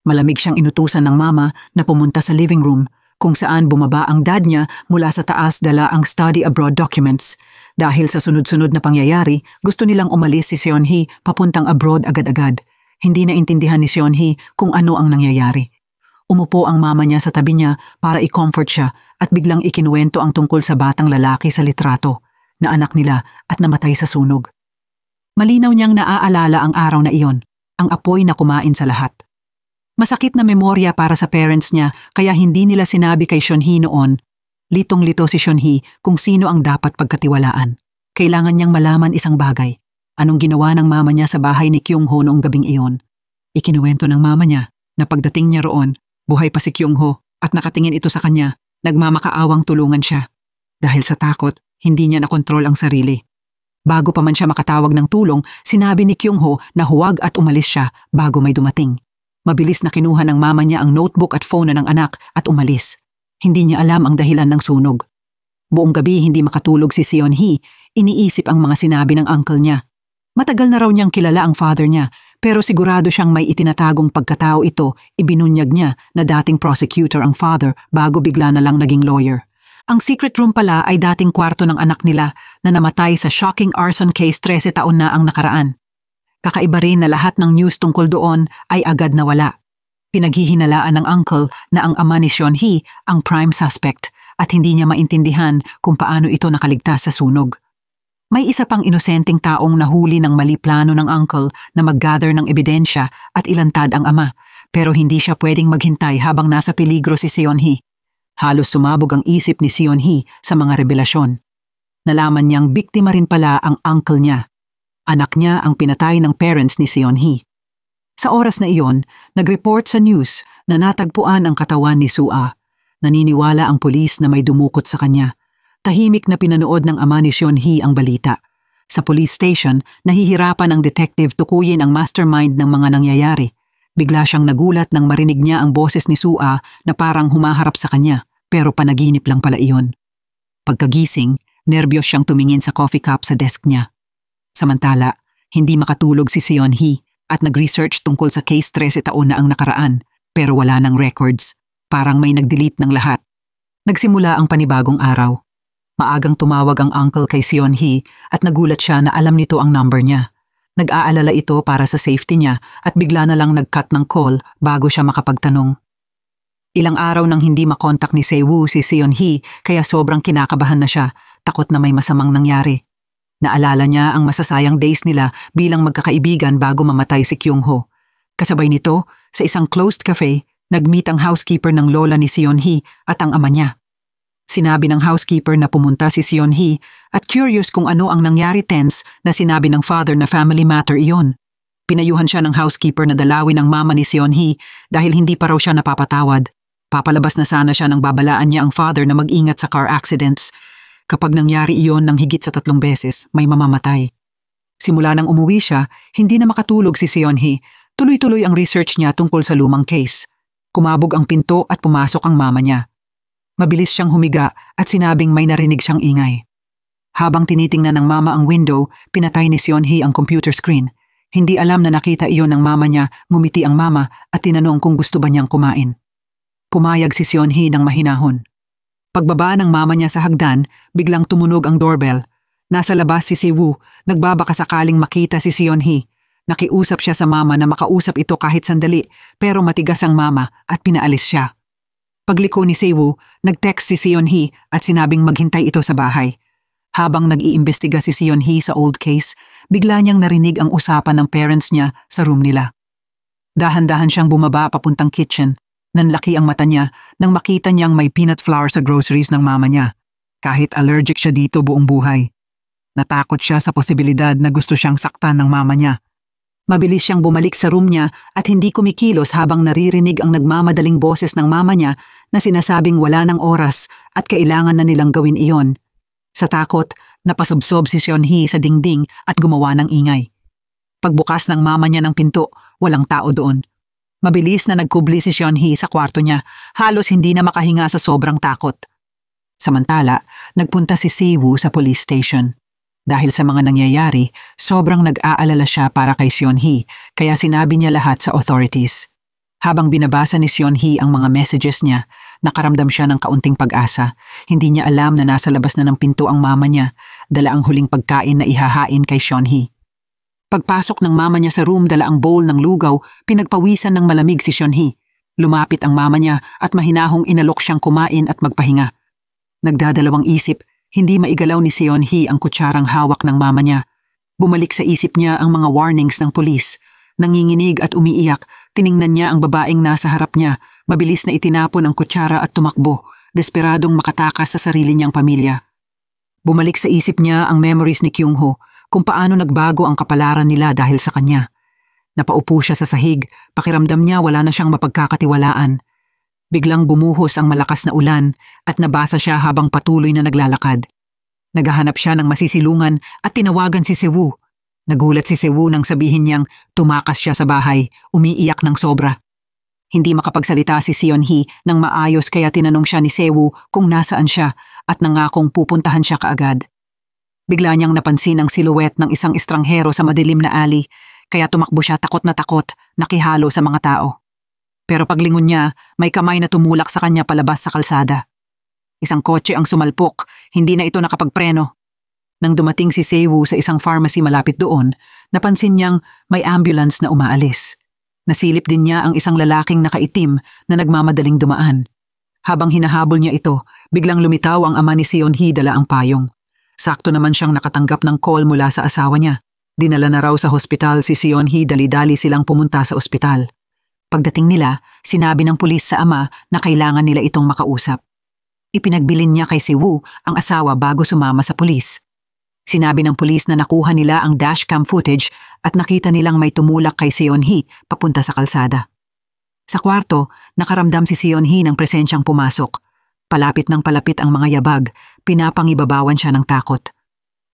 Speaker 2: Malamig siyang inutusan ng mama na pumunta sa living room kung saan bumaba ang dad niya mula sa taas dala ang study abroad documents. Dahil sa sunod-sunod na pangyayari, gusto nilang umalis si Seon-hee papuntang abroad agad-agad. Hindi naintindihan ni Seon-hee kung ano ang nangyayari. Umupo ang mama niya sa tabi niya para i-comfort siya at biglang ikinuwento ang tungkol sa batang lalaki sa litrato na anak nila at namatay sa sunog. Malinaw niyang naaalala ang araw na iyon, ang apoy na kumain sa lahat. Masakit na memorya para sa parents niya kaya hindi nila sinabi kay Seon-hee noon. Litong-lito si Seon-hee kung sino ang dapat pagkatiwalaan. Kailangan niyang malaman isang bagay. Anong ginawa ng mama niya sa bahay ni Kyung-ho noong gabing iyon? Ikinuwento ng mama niya na pagdating niya roon, buhay pa si Kyung-ho at nakatingin ito sa kanya, nagmamakaawang tulungan siya. Dahil sa takot, hindi niya nakontrol ang sarili. Bago pa man siya makatawag ng tulong, sinabi ni Kyung-ho na huwag at umalis siya bago may dumating. Mabilis na kinuha ng mama niya ang notebook at phone ng anak at umalis. Hindi niya alam ang dahilan ng sunog. Buong gabi hindi makatulog si Seon-hee, iniisip ang mga sinabi ng uncle niya. Matagal na raw niyang kilala ang father niya, pero sigurado siyang may itinatagong pagkatao ito, ibinunyag niya na dating prosecutor ang father bago bigla na lang naging lawyer. Ang secret room pala ay dating kwarto ng anak nila na namatay sa shocking arson case 13 taon na ang nakaraan. Kakaiba rin na lahat ng news tungkol doon ay agad nawala. Pinaghihinalaan ng uncle na ang ama ni Seon-hee ang prime suspect at hindi niya maintindihan kung paano ito nakaligtas sa sunog. May isa pang inosenteng taong nahuli ng mali plano ng uncle na mag-gather ng ebidensya at ilantad ang ama, pero hindi siya pwedeng maghintay habang nasa peligro si Seon-hee. Halos sumabog ang isip ni Seon-hee sa mga revelasyon. Nalaman niyang biktima rin pala ang uncle niya. Anak niya ang pinatay ng parents ni Seon-hee. Sa oras na iyon, nag-report sa news na natagpuan ang katawan ni Sua. Naniniwala ang pulis na may dumukot sa kanya. Tahimik na pinanood ng ama ni Seon-hee ang balita. Sa police station, nahihirapan ang detective tukuyin ang mastermind ng mga nangyayari. Bigla siyang nagulat nang marinig niya ang boses ni Sua na parang humaharap sa kanya, pero panaginip lang pala iyon. Pagkagising, nerbiyos siyang tumingin sa coffee cup sa desk niya. Samantala, hindi makatulog si Seon-hee at nag-research tungkol sa case 13 taon na ang nakaraan, pero wala ng records. Parang may nag-delete ng lahat. Nagsimula ang panibagong araw. Maagang tumawag ang uncle kay Seon-hee at nagulat siya na alam nito ang number niya. Nag-aalala ito para sa safety niya at bigla na lang nag-cut ng call bago siya makapagtanong. Ilang araw nang hindi makontak ni Sewoo si Seon-hee kaya sobrang kinakabahan na siya, takot na may masamang nangyari. Naalala niya ang masasayang days nila bilang magkakaibigan bago mamatay si Kyung-ho. Kasabay nito, sa isang closed cafe, nag-meet ang housekeeper ng lola ni Seon-hee at ang ama niya. Sinabi ng housekeeper na pumunta si Seon-hee at curious kung ano ang nangyari tense na sinabi ng father na family matter iyon. Pinayuhan siya ng housekeeper na dalawin ang mama ni Seon-hee dahil hindi pa raw siya napapatawad. Papalabas na sana siya nang babalaan niya ang father na mag-ingat sa car accidents. Kapag nangyari iyon ng higit sa 3 beses, may mamamatay. Simula nang umuwi siya, hindi na makatulog si Seon-hee. Tuloy-tuloy ang research niya tungkol sa lumang case. Kumabog ang pinto at pumasok ang mama niya. Mabilis siyang humiga at sinabing may narinig siyang ingay. Habang tinitingnan ng mama ang window, pinatay ni Seon-hee ang computer screen. Hindi alam na nakita iyon ng mama niya, ngumiti ang mama at tinanong kung gusto ba niyang kumain. Pumayag si Seon-hee ng mahinahon. Pagbaba ng mama niya sa hagdan, biglang tumunog ang doorbell. Nasa labas si Sewoo, nagbabaka sakaling makita si Seon-hee. Nakiusap siya sa mama na makausap ito kahit sandali, pero matigas ang mama at pinaalis siya. Pagliko ni Sewoo, nag-text si Seon-hee at sinabing maghintay ito sa bahay. Habang nag-iimbestiga si Seon-hee sa old case, bigla niyang narinig ang usapan ng parents niya sa room nila. Dahan-dahan siyang bumaba papuntang kitchen. Nanlaki ang mata niya nang makita niyang may peanut flour sa groceries ng mama niya. Kahit allergic siya dito buong buhay. Natakot siya sa posibilidad na gusto siyang saktan ng mama niya. Mabilis siyang bumalik sa room niya at hindi kumikilos habang naririnig ang nagmamadaling boses ng mama niya na sinasabing wala ng oras at kailangan na nilang gawin iyon. Sa takot, napasubsob si Seon-hee sa dingding at gumawa ng ingay. Pagbukas ng mama niya ng pinto, walang tao doon. Mabilis na nagkubli si Seon-hee sa kwarto niya, halos hindi na makahinga sa sobrang takot. Samantala, nagpunta si Sewoo sa police station. Dahil sa mga nangyayari, sobrang nag-aalala siya para kay Seon-hee, kaya sinabi niya lahat sa authorities. Habang binabasa ni Seon-hee ang mga messages niya, nakaramdam siya ng kaunting pag-asa. Hindi niya alam na nasa labas na ng pinto ang mama niya, dala ang huling pagkain na ihahain kay Seon-hee. Pagpasok ng mama niya sa room dala ang bowl ng lugaw, pinagpawisan ng malamig si Seon-hee. Lumapit ang mama niya at mahinahong inalok siyang kumain at magpahinga. Nagdadalawang isip, hindi maigalaw ni Seon-hee ang kutsarang hawak ng mama niya. Bumalik sa isip niya ang mga warnings ng pulis. Nanginginig at umiiyak, tiningnan niya ang babaeng nasa harap niya, mabilis na itinapon ang kutsara at tumakbo, desperadong makatakas sa sarili niyang pamilya. Bumalik sa isip niya ang memories ni Kyung-ho, kung paano nagbago ang kapalaran nila dahil sa kanya. Napaupo siya sa sahig, pakiramdam niya wala na siyang mapagkakatiwalaan. Biglang bumuhos ang malakas na ulan at nabasa siya habang patuloy na naglalakad. Naghahanap siya ng masisilungan at tinawagan si Sewoo. Nagulat si Sewoo nang sabihin niyang tumakas siya sa bahay, umiiyak ng sobra. Hindi makapagsalita si Seon-hee nang maayos kaya tinanong siya ni Sewoo kung nasaan siya at nangakong pupuntahan siya kaagad. Bigla niyang napansin ang silhouette ng isang estranghero sa madilim na alley, kaya tumakbo siya takot, nakihalo sa mga tao. Pero paglingon niya, may kamay na tumulak sa kanya palabas sa kalsada. Isang kotse ang sumalpok, hindi na ito nakapagpreno. Nang dumating si Sewoo sa isang pharmacy malapit doon, napansin niyang may ambulance na umaalis. Nasilip din niya ang isang lalaking nakaitim na nagmamadaling dumaan. Habang hinahabol niya ito, biglang lumitaw ang ama ni Seon-hee dala ang payong. Sakto naman siyang nakatanggap ng call mula sa asawa niya. Dinala na raw sa hospital si Seon-hee, dali-dali silang pumunta sa ospital. Pagdating nila, sinabi ng pulis sa ama na kailangan nila itong makausap. Ipinagbilin niya kay Sewoo ang asawa bago sumama sa pulis. Sinabi ng pulis na nakuha nila ang dashcam footage at nakita nilang may tumulak kay Seon-hee papunta sa kalsada. Sa kwarto, nakaramdam si Seon-hee ng presensyang pumasok. Palapit ng palapit ang mga yabag, pinapangibabawan siya ng takot.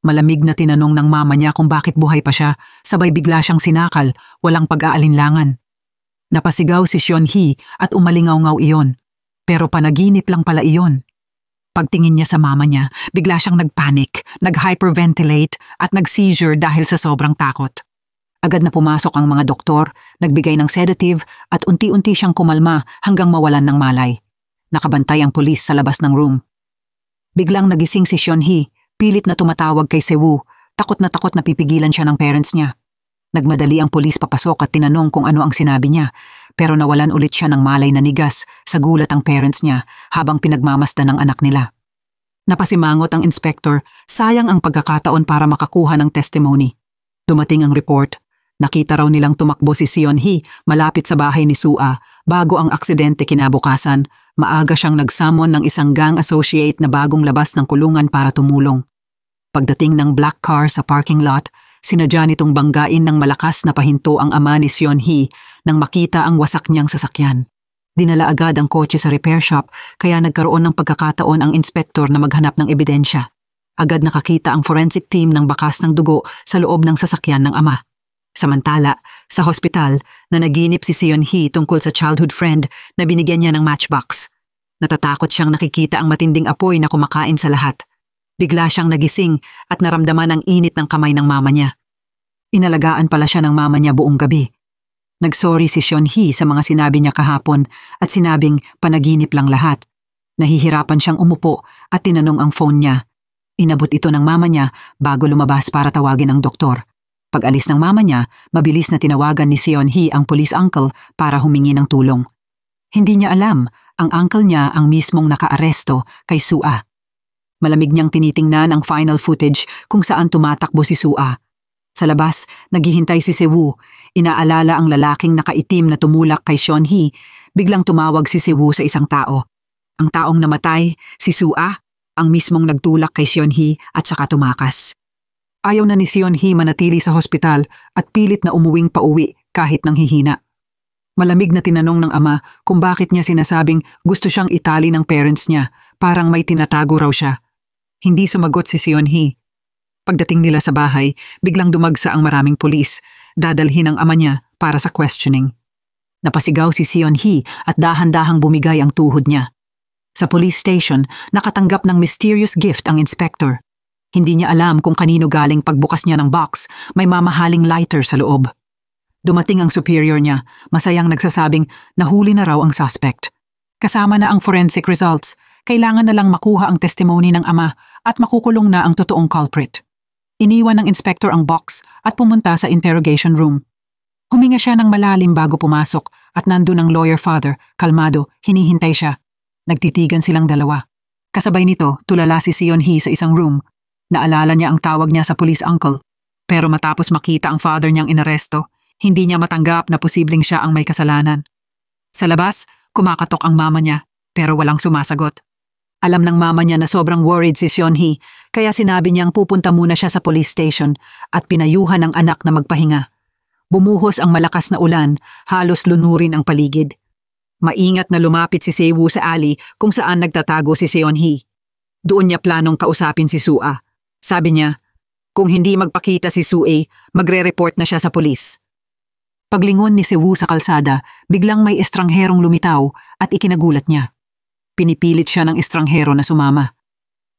Speaker 2: Malamig na tinanong ng mama niya kung bakit buhay pa siya, sabay bigla siyang sinakal, walang pag-aalinlangan. Napasigaw si Seon-hee at umalingaw-ngaw iyon, pero panaginip lang pala iyon. Pagtingin niya sa mama niya, bigla siyang nagpanic, nag-hyperventilate at nag-seizure dahil sa sobrang takot. Agad na pumasok ang mga doktor, nagbigay ng sedative at unti-unti siyang kumalma hanggang mawalan ng malay. Nakabantay ang pulis sa labas ng room. Biglang nagising si Seon-hee, pilit na tumatawag kay Sewoo, takot na pipigilan siya ng parents niya. Nagmadali ang pulis papasok at tinanong kung ano ang sinabi niya, pero nawalan ulit siya ng malay na nigas sa gulat ang parents niya habang pinagmamasdan ng anak nila. Napasimangot ang inspektor, sayang ang pagkakataon para makakuha ng testimony. Dumating ang report. Nakita raw nilang tumakbo si Seon-hee malapit sa bahay ni Soo-ah bago ang aksidente kinabukasan. Maaga siyang nagsamon ng isang gang associate na bagong labas ng kulungan para tumulong. Pagdating ng black car sa parking lot, sinadya nitong banggain ng malakas na pahinto ang ama ni Seon-hee nang makita ang wasak niyang sasakyan. Dinala agad ang kotse sa repair shop kaya nagkaroon ng pagkakataon ang inspektor na maghanap ng ebidensya. Agad nakakita ang forensic team ng bakas ng dugo sa loob ng sasakyan ng ama. Samantala, sa hospital, nanaginip si Seon-hee tungkol sa childhood friend na binigyan niya ng matchbox. Natatakot siyang nakikita ang matinding apoy na kumakain sa lahat. Bigla siyang nagising at naramdaman ang init ng kamay ng mama niya. Inalagaan pala siya ng mama niya buong gabi. Nagsorry si Seon-hee sa mga sinabi niya kahapon at sinabing panaginip lang lahat. Nahihirapan siyang umupo at tinanong ang phone niya. Inabot ito ng mama niya bago lumabas para tawagin ang doktor. Pag-alis ng mama niya, mabilis na tinawagan ni Seon-hee ang police uncle para humingi ng tulong. Hindi niya alam, ang uncle niya ang mismong nakaaresto kay Soo-ah. Malamig niyang tinitingnan ang final footage kung saan tumatakbo si Soo-ah. Sa labas, naghihintay si Sewoo. Inaalala ang lalaking nakaitim na tumulak kay Seon-hee. Biglang tumawag si Sewoo sa isang tao. Ang taong namatay, si Soo-ah, ang mismong nagtulak kay Seon-hee at saka tumakas. Ayaw na ni Seon-hee manatili sa hospital at pilit na umuwing pauwi kahit nang hihina. Malamig na tinanong ng ama kung bakit niya sinasabing gusto siyang itali ng parents niya, parang may tinatago raw siya. Hindi sumagot si Seon-hee. Pagdating nila sa bahay, biglang dumagsa ang maraming pulis, dadalhin ang ama niya para sa questioning. Napasigaw si Seon-hee at dahan-dahang bumigay ang tuhod niya. Sa police station, nakatanggap ng mysterious gift ang inspector. Hindi niya alam kung kanino galing pagbukas niya ng box, may mamahaling lighter sa loob. Dumating ang superior niya, masayang nagsasabing nahuli na raw ang suspect. Kasama na ang forensic results, kailangan na lang makuha ang testimony ng ama at makukulong na ang totoong culprit. Iniwan ng inspector ang box at pumunta sa interrogation room. Huminga siya ng malalim bago pumasok at nandun ang lawyer father, kalmado, hinihintay siya. Nagtitigan silang dalawa. Kasabay nito, tulala si Seon-hee sa isang room. Naalala niya ang tawag niya sa police uncle. Pero matapos makita ang father niyang inaresto, hindi niya matanggap na posibleng siya ang may kasalanan. Sa labas, kumakatok ang mama niya, pero walang sumasagot. Alam ng mama niya na sobrang worried si Seon-hee, kaya sinabi niyang pupunta muna siya sa police station at pinayuhan ang anak na magpahinga. Bumuhos ang malakas na ulan, halos lunurin ang paligid. Maingat na lumapit si Sewoo sa alley kung saan nagtatago si Seon-hee. Doon niya planong kausapin si Soo-ah. Sabi niya, kung hindi magpakita si Soo-ah, magre-report na siya sa pulis. Paglingon ni Sewoo sa kalsada, biglang may estrangherong lumitaw at ikinagulat niya. Pinipilit siya ng estanghero na sumama.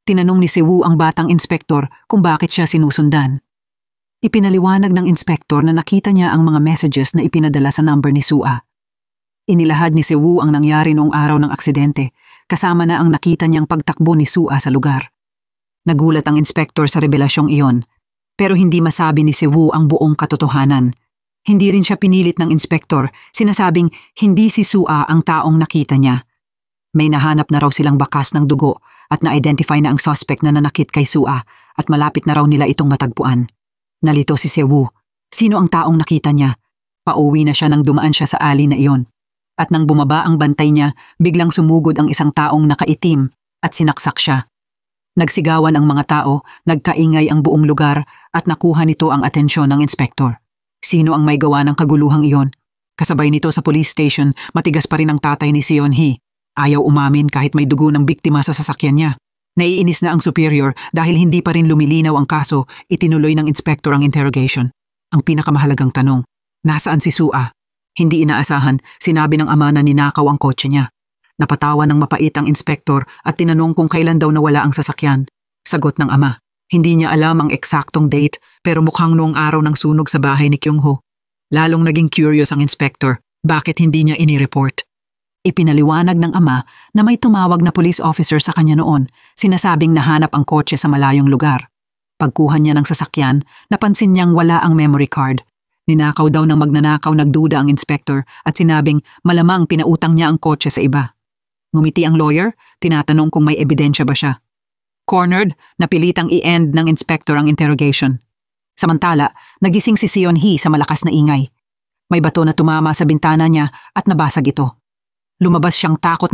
Speaker 2: Tinanong ni Sewoo ang batang inspektor kung bakit siya sinusundan. Ipinaliwanag ng inspektor na nakita niya ang mga messages na ipinadala sa number ni Soo-ah. Inilahad ni Sewoo ang nangyari noong araw ng aksidente, kasama na ang nakita niyang pagtakbo ni Soo-ah sa lugar. Nagulat ang inspektor sa revelasyong iyon, pero hindi masabi ni Sewoo ang buong katotohanan. Hindi rin siya pinilit ng inspektor, sinasabing hindi si Soo-ah ang taong nakita niya. May nahanap na raw silang bakas ng dugo at na-identify na ang suspect na nanakit kay Soo-ah at malapit na raw nila itong matagpuan. Nalito si Sewoo. Sino ang taong nakita niya? Pauwi na siya nang dumaan siya sa alley na iyon. At nang bumaba ang bantay niya, biglang sumugod ang isang taong nakaitim at sinaksak siya. Nagsigawan ang mga tao, nagkaingay ang buong lugar at nakuha nito ang atensyon ng inspektor. Sino ang may gawa ng kaguluhang iyon? Kasabay nito sa police station, matigas pa rin ang tatay ni Seon-hee. Ayaw umamin kahit may dugo ng biktima sa sasakyan niya. Naiinis na ang superior dahil hindi pa rin lumilinaw ang kaso, itinuloy ng inspektor ang interrogation. Ang pinakamahalagang tanong, nasaan si Soo-ah? Hindi inaasahan, sinabi ng ama na ninakaw ang kotse niya. Napatawa ng mapait ang inspektor at tinanong kung kailan daw nawala ang sasakyan. Sagot ng ama, hindi niya alam ang eksaktong date pero mukhang noong araw ng sunog sa bahay ni Kyung-ho. Lalong naging curious ang inspektor, bakit hindi niya inireport? Ipinaliwanag ng ama na may tumawag na police officer sa kanya noon, sinasabing nahanap ang kotse sa malayong lugar. Pagkuha niya ng sasakyan, napansin niyang wala ang memory card. Ninakaw daw ng magnanakaw, nagduda ang inspektor at sinabing malamang pinautang niya ang kotse sa iba. Ngumiti ang lawyer, tinatanong kung may ebidensya ba siya. Cornered, napilitang i-end ng inspektor ang interrogation. Samantala, nagising si Seon Hee sa malakas na ingay. May bato na tumama sa bintana niya at nabasag ito. Lumabas siyang takot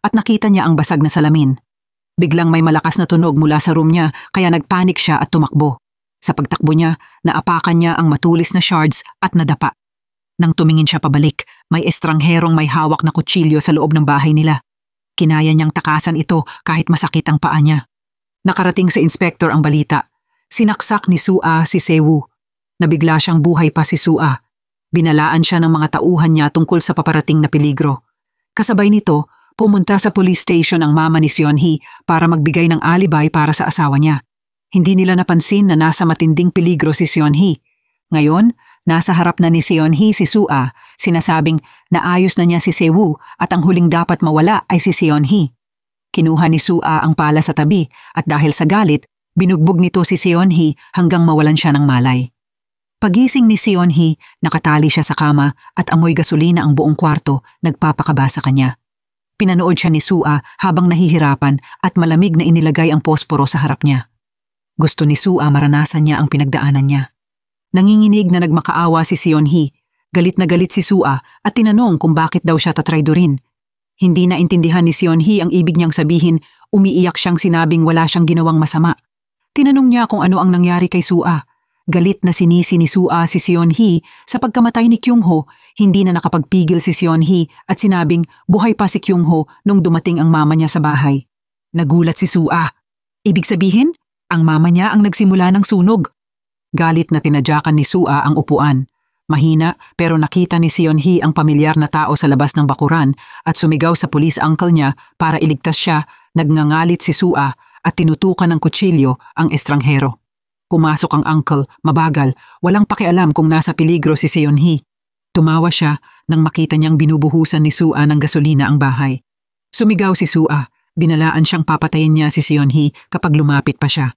Speaker 2: at nakita niya ang basag na salamin. Biglang may malakas na tunog mula sa room niya kaya nagpanik siya at tumakbo. Sa pagtakbo niya, naapakan niya ang matulis na shards at nadapa. Nang tumingin siya pabalik, may estrangherong may hawak na kutsilyo sa loob ng bahay nila. Kinaya niyang takasan ito kahit masakit ang paa niya. Nakarating sa inspektor ang balita. Sinaksak ni Sua si Sewoo. Nabigla siyang buhay pa si Sua. Binalaan siya ng mga tauhan niya tungkol sa paparating na peligro. Kasabay nito, pumunta sa police station ang mama ni Seon Hee para magbigay ng alibay para sa asawa niya. Hindi nila napansin na nasa matinding peligro si Seon Hee. Ngayon, nasa harap na ni Seon Hee si Sua, sinasabing naayos na niya si Sewoo at ang huling dapat mawala ay si Seon Hee. Kinuha ni Sua ang pala sa tabi at dahil sa galit, binugbog nito si Seon Hee hanggang mawalan siya ng malay. Pagising ni Seon Hee, nakatali siya sa kama at amoy gasolina ang buong kwarto, nagpapakaba sa kanya. Pinanood siya ni Sua habang nahihirapan at malamig na inilagay ang posporo sa harap niya. Gusto ni Sua maranasan niya ang pinagdaanan niya. Nanginginig na nagmakaawa si Seon Hee. Galit na galit si Sua at tinanong kung bakit daw siya tatraydorin. Hindi naintindihan ni Seon Hee ang ibig niyang sabihin, umiiyak siyang sinabing wala siyang ginawang masama. Tinanong niya kung ano ang nangyari kay Sua. Galit na sinisi ni Sua si Seon Hee sa pagkamatay ni Kyung Ho, hindi na nakapagpigil si Seon Hee at sinabing buhay pa si Kyung Ho nung dumating ang mama niya sa bahay. Nagulat si Sua. Ibig sabihin, ang mama niya ang nagsimula ng sunog. Galit na tinadyakan ni Sua ang upuan. Mahina pero nakita ni Seon Hee ang pamilyar na tao sa labas ng bakuran at sumigaw sa police uncle niya para iligtas siya. Nagngangalit si Sua at tinutukan ng kutsilyo ang estranghero. Pumasok ang uncle, mabagal, walang pakialam kung nasa peligro si Seon Hee. Tumawa siya nang makita niyang binubuhusan ni Sua ng gasolina ang bahay. Sumigaw si Sua, binalaan siyang papatayin niya si Seon Hee kapag lumapit pa siya.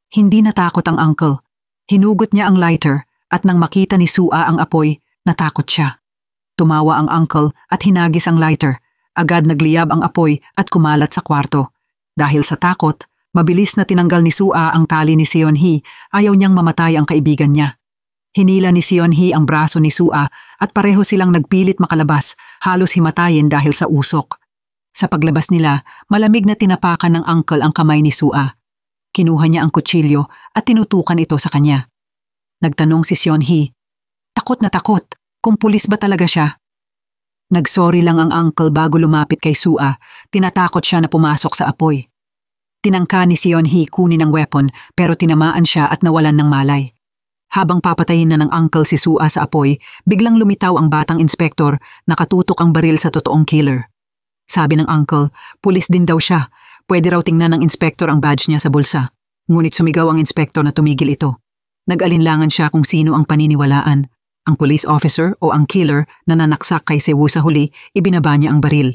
Speaker 2: Hindi natakot ang uncle. Hinugot niya ang lighter at nang makita ni Sua ang apoy, natakot siya. Tumawa ang uncle at hinagis ang lighter. Agad nagliyab ang apoy at kumalat sa kwarto. Dahil sa takot, mabilis na tinanggal ni Sua ang tali ni Seon Hee, ayaw niyang mamatay ang kaibigan niya. Hinila ni Seon Hee ang braso ni Sua at pareho silang nagpilit makalabas, halos himatayin dahil sa usok. Sa paglabas nila, malamig na tinapakan ng uncle ang kamay ni Sua. Kinuha niya ang kutsilyo at tinutukan ito sa kanya. Nagtanong si Seon Hee, takot na takot, kung pulis ba talaga siya? Nagsorry lang ang uncle bago lumapit kay Sua, tinatakot siya na pumasok sa apoy. Tinangka ni Seon Hee kunin ang weapon pero tinamaan siya at nawalan ng malay. Habang papatayin na ng uncle si Sua sa apoy, biglang lumitaw ang batang inspektor, nakatutok ang baril sa totoong killer. Sabi ng uncle, pulis din daw siya. Pwede raw tingnan ng inspektor ang badge niya sa bulsa. Ngunit sumigaw ang inspektor na tumigil ito. Nag-alinlangan siya kung sino ang paniniwalaan. Ang police officer o ang killer na nanaksak kay Sewoo sa huli, ibinaba niya ang baril.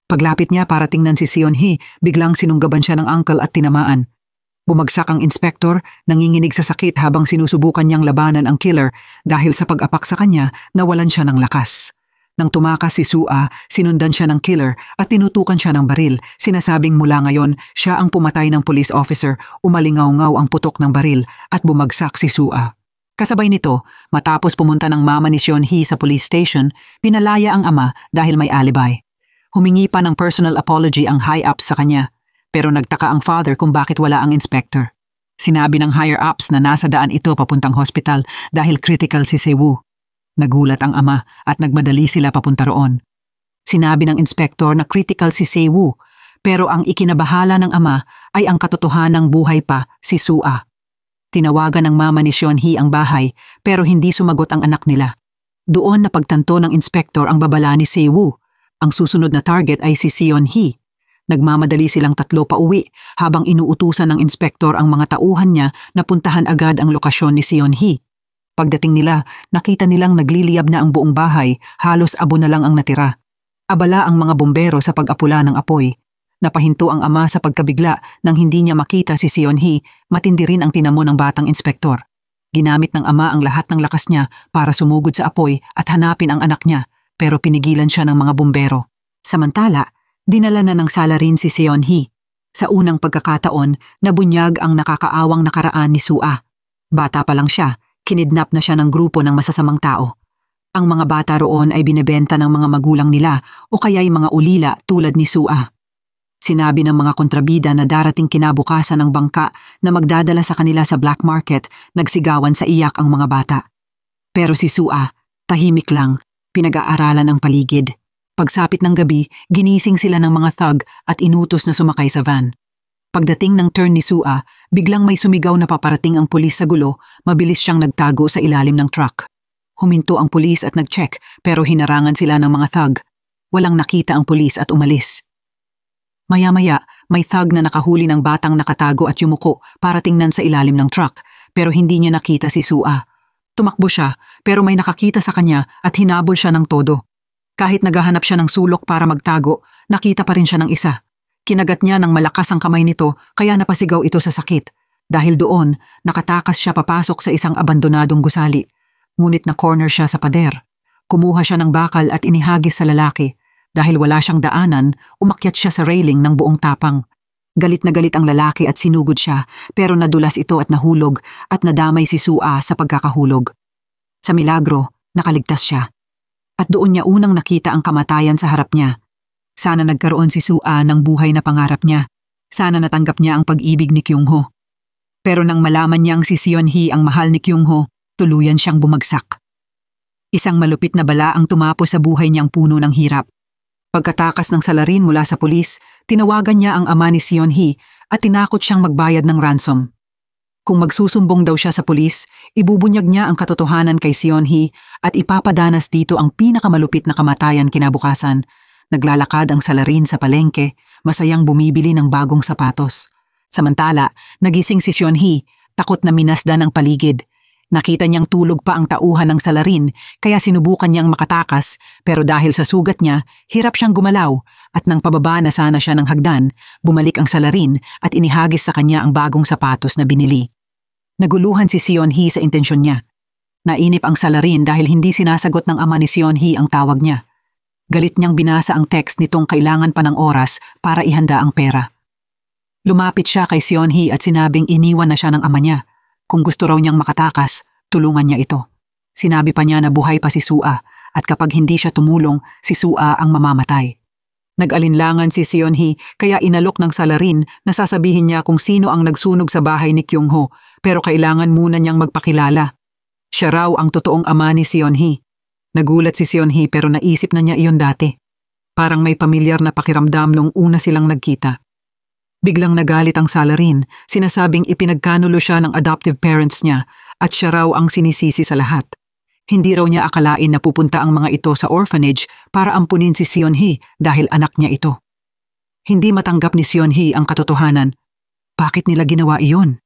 Speaker 2: Paglapit niya para tingnan si Seon Hee, biglang sinunggaban siya ng uncle at tinamaan. Bumagsak ang inspektor, nanginginig sa sakit habang sinusubukan niyang labanan ang killer dahil sa pag-apak sa kanya, nawalan siya ng lakas. Nang tumakas si Sua, sinundan siya ng killer at tinutukan siya ng baril. Sinasabing mula ngayon, siya ang pumatay ng police officer, umalingaw-ngaw ang putok ng baril at bumagsak si Sua. Kasabay nito, matapos pumunta ng mama ni Seon Hee sa police station, pinalaya ang ama dahil may alibay. Humingi pa ng personal apology ang high-ups sa kanya, pero nagtaka ang father kung bakit wala ang inspector. Sinabi ng higher-ups na nasa daan ito papuntang hospital dahil critical si Sewoo. Nagulat ang ama at nagmadali sila papunta roon. Sinabi ng inspektor na critical si Sewoo, pero ang ikinabahala ng ama ay ang katotohanang buhay pa si Sua. Tinawagan ng mama ni Seon Hee ang bahay pero hindi sumagot ang anak nila. Doon napagtanto ng inspektor ang babala ni Sewoo. Ang susunod na target ay si Seon Hee. Nagmamadali silang tatlo pa uwi habang inuutusan ng inspektor ang mga tauhan niya na puntahan agad ang lokasyon ni Seon Hee. Pagdating nila, nakita nilang nagliliyab na ang buong bahay, halos abo na lang ang natira. Abala ang mga bumbero sa pag-apula ng apoy. Napahinto ang ama sa pagkabigla nang hindi niya makita si Seon Hee, matindi rin ang tinamo ng batang inspektor. Ginamit ng ama ang lahat ng lakas niya para sumugod sa apoy at hanapin ang anak niya, pero pinigilan siya ng mga bumbero. Samantala, dinala na ng salarin si Seon-hee. Sa unang pagkakataon, nabunyag ang nakakaawang nakaraan ni Sua. Bata pa lang siya, kinidnap na siya ng grupo ng masasamang tao. Ang mga bata roon ay binebenta ng mga magulang nila o kaya'y mga ulila tulad ni Sua. Sinabi ng mga kontrabida na darating kinabukasan ng bangka na magdadala sa kanila sa black market, nagsigawan sa iyak ang mga bata. Pero si Sua, tahimik lang, pinag-aaralan ang paligid. Pagsapit ng gabi, ginising sila ng mga thug at inutos na sumakay sa van. Pagdating ng turn ni Sua, biglang may sumigaw na paparating ang pulis sa gulo, mabilis siyang nagtago sa ilalim ng truck. Huminto ang pulis at nag-check pero hinarangan sila ng mga thug. Walang nakita ang pulis at umalis. Maya-maya, may thug na nakahuli ng batang nakatago at yumuko para tingnan sa ilalim ng truck pero hindi niya nakita si Sua. Tumakbo siya pero may nakakita sa kanya at hinabol siya ng todo. Kahit naghahanap siya ng sulok para magtago, nakita pa rin siya ng isa. Kinagat niya ng malakas ang kamay nito kaya napasigaw ito sa sakit. Dahil doon, nakatakas siya papasok sa isang abandonadong gusali. Ngunit na-corner siya sa pader. Kumuha siya ng bakal at inihagis sa lalaki. Dahil wala siyang daanan, umakyat siya sa railing ng buong tapang. Galit na galit ang lalaki at sinugod siya pero nadulas ito at nahulog at nadamay si Sua sa pagkakahulog. Sa milagro, nakaligtas siya. At doon niya unang nakita ang kamatayan sa harap niya. Sana nagkaroon si Sua ng buhay na pangarap niya. Sana natanggap niya ang pag-ibig ni Kyung-ho. Pero nang malaman niyang si Seon-hee ang mahal ni Kyung-ho, tuluyan siyang bumagsak. Isang malupit na bala ang tumapos sa buhay niyang puno ng hirap. Pagkatakas ng salarin mula sa pulis, tinawagan niya ang ama ni Seon-hee at tinakot siyang magbayad ng ransom. Kung magsusumbong daw siya sa pulis, ibubunyag niya ang katotohanan kay Seon-hee at ipapadanas dito ang pinakamalupit na kamatayan kinabukasan. Naglalakad ang salarin sa palengke, masayang bumibili ng bagong sapatos. Samantala, nagising si Seon-hee, takot na minasdan ang paligid. Nakita niyang tulog pa ang tauhan ng salarin kaya sinubukan niyang makatakas pero dahil sa sugat niya, hirap siyang gumalaw at nang pababa na sana siya ng hagdan, bumalik ang salarin at inihagis sa kanya ang bagong sapatos na binili. Naguluhan si Seon-hee sa intensyon niya. Nainip ang salarin dahil hindi sinasagot ng ama ni Seon-hee ang tawag niya. Galit niyang binasa ang text nitong kailangan pa ng oras para ihanda ang pera. Lumapit siya kay Seon-hee at sinabing iniwan na siya ng ama niya. Kung gusto raw niyang makatakas, tulungan niya ito. Sinabi pa niya na buhay pa si Sua at kapag hindi siya tumulong, si Sua ang mamamatay. Nag-alinlangan si Seon-hee kaya inalok ng salarin na sasabihin niya kung sino ang nagsunog sa bahay ni Kyung-ho pero kailangan muna niyang magpakilala. Siya raw ang totoong ama ni Seon-hee. Nagulat si Seon-hee pero naisip na niya iyon dati. Parang may pamilyar na pakiramdam nung una silang nagkita. Biglang nagalit ang salarin, sinasabing ipinagkanulo siya ng adoptive parents niya at siya raw ang sinisisi sa lahat. Hindi raw niya akalain na pupunta ang mga ito sa orphanage para ampunin si Seon-hee dahil anak niya ito. Hindi matanggap ni Seon-hee ang katotohanan. Bakit nila ginawa iyon?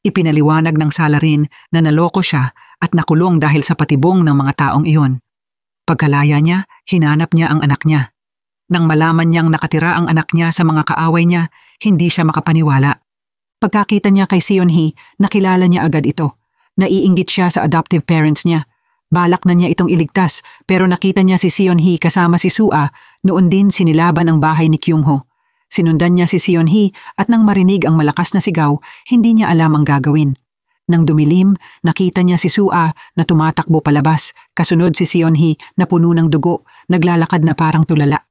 Speaker 2: Ipinaliwanag ng salarin na naloko siya at nakulong dahil sa patibong ng mga taong iyon. Pagkalaya niya, hinanap niya ang anak niya. Nang malaman niyang nakatira ang anak niya sa mga kaaway niya, hindi siya makapaniwala. Pagkakita niya kay Seon-hee, nakilala niya agad ito. Naiinggit siya sa adoptive parents niya. Balak na niya itong iligtas pero nakita niya si Seon-hee kasama si Sua, noon din sinilaban ang bahay ni Kyung-ho. Sinundan niya si Seon-hee at nang marinig ang malakas na sigaw, hindi niya alam ang gagawin. Nang dumilim, nakita niya si Sua na tumatakbo palabas, kasunod si Seon-hee na puno ng dugo, naglalakad na parang tulala.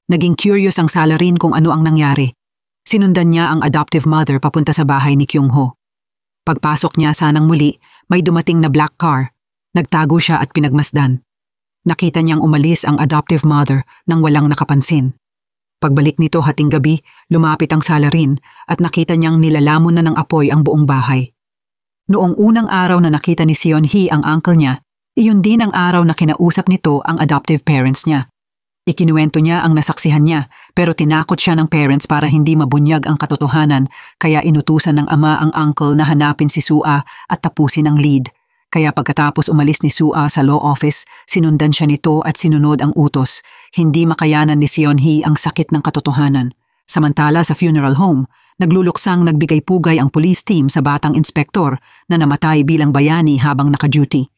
Speaker 2: Naging curious ang salarin kung ano ang nangyari. Sinundan niya ang adoptive mother papunta sa bahay ni Kyung-ho. Pagpasok niya sanang muli, may dumating na black car. Nagtago siya at pinagmasdan. Nakita niyang umalis ang adoptive mother nang walang nakapansin. Pagbalik nito hating gabi, lumapit ang salarin at nakita niyang nilalamon na ng apoy ang buong bahay. Noong unang araw na nakita ni Seon-hee ang uncle niya, iyon din ang araw na kinausap nito ang adoptive parents niya. Ikinuwento niya ang nasaksihan niya pero tinakot siya ng parents para hindi mabunyag ang katotohanan kaya inutusan ng ama ang uncle na hanapin si Sua at tapusin ang lead. Kaya pagkatapos umalis ni Sua sa law office, sinundan siya nito at sinunod ang utos. Hindi makayanan ni Seon-hee ang sakit ng katotohanan. Samantala sa funeral home, Nagluluksang nagbigay-pugay ang police team sa batang inspektor na namatay bilang bayani habang naka-duty.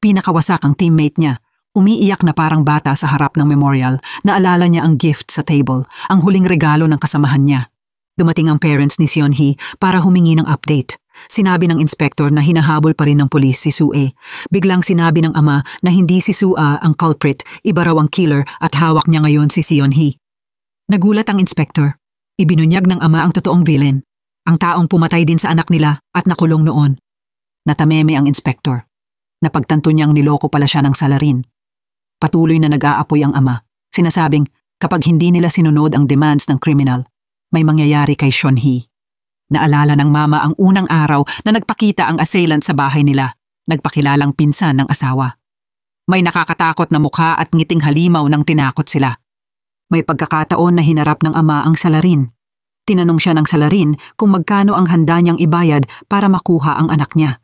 Speaker 2: Pinakawasak ang teammate niya. Umiiyak na parang bata sa harap ng memorial. Naalala niya ang gift sa table, ang huling regalo ng kasamahan niya. Dumating ang parents ni Seon-hee para humingi ng update. Sinabi ng inspektor na hinahabol pa rin ng pulis si Sue. Biglang sinabi ng ama na hindi si Sue ang culprit, iba raw ang killer at hawak niya ngayon si Seon-hee. Nagulat ang inspektor. Ibinunyag ng ama ang totoong villain. Ang taong pumatay din sa anak nila at nakulong noon. Natameme ang inspektor. Napagtanto niyang niloko pala siya ng salarin. Patuloy na nag-aapoy ang ama. Sinasabing kapag hindi nila sinunod ang demands ng kriminal, may mangyayari kay Seon-hee. Naalala ng mama ang unang araw na nagpakita ang assailant sa bahay nila, nagpakilalang pinsan ng asawa. May nakakatakot na mukha at ngiting halimaw nang tinakot sila. May pagkakataon na hinarap ng ama ang salarin. Tinanong siya ng salarin kung magkano ang handa niyang ibayad para makuha ang anak niya.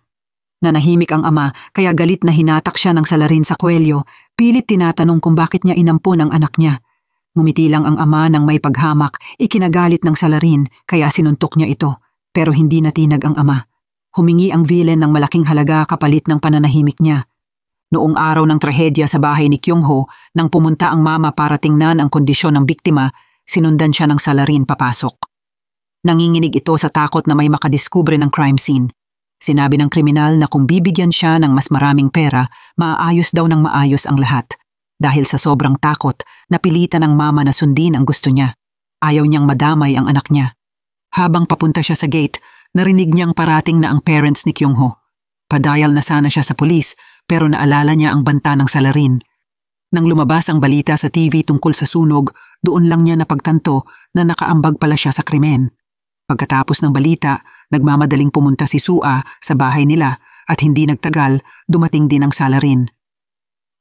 Speaker 2: Nanahimik ang ama kaya galit na hinatak siya ng salarin sa kwelyo, pilit tinatanong kung bakit niya inampon ang anak niya. Ngumiti lang ang ama nang may paghamak, ikinagalit ng salarin kaya sinuntok niya ito, pero hindi natinag ang ama. Humingi ang villain ng malaking halaga kapalit ng pananahimik niya. Noong araw ng trahedya sa bahay ni Kyung-ho, nang pumunta ang mama para tingnan ang kondisyon ng biktima, sinundan siya ng salarin papasok. Nanginginig ito sa takot na may makadiskubre ng crime scene. Sinabi ng kriminal na kung bibigyan siya ng mas maraming pera, maayos daw ng maayos ang lahat. Dahil sa sobrang takot, napilitan ng mama na sundin ang gusto niya. Ayaw niyang madamay ang anak niya. Habang papunta siya sa gate, narinig niyang parating na ang parents ni Kyung-ho. Padayal na sana siya sa pulis, pero naalala niya ang banta ng salarin. Nang lumabas ang balita sa TV tungkol sa sunog, doon lang niya napagtanto na nakaambag pala siya sa krimen. Pagkatapos ng balita, nagmamadaling pumunta si Sua sa bahay nila at hindi nagtagal, dumating din ang salarin.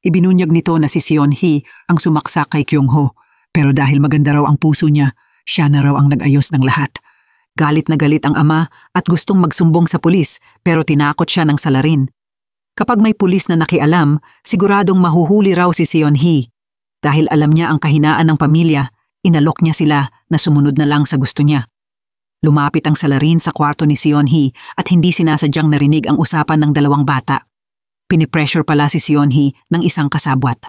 Speaker 2: Ibinunyag nito na si Seon-hee ang sumaksak kay Kyung-ho, pero dahil maganda raw ang puso niya, siya na raw ang nag-ayos ng lahat. Galit na galit ang ama at gustong magsumbong sa pulis pero tinakot siya ng salarin. Kapag may pulis na nakialam, siguradong mahuhuli raw si Seon-hee. Dahil alam niya ang kahinaan ng pamilya, inalok niya sila na sumunod na lang sa gusto niya. Lumapit ang salarin sa kwarto ni Seon-hee at hindi sinasadyang narinig ang usapan ng dalawang bata. Pinipressure pala si Seon-hee ng isang kasabwat.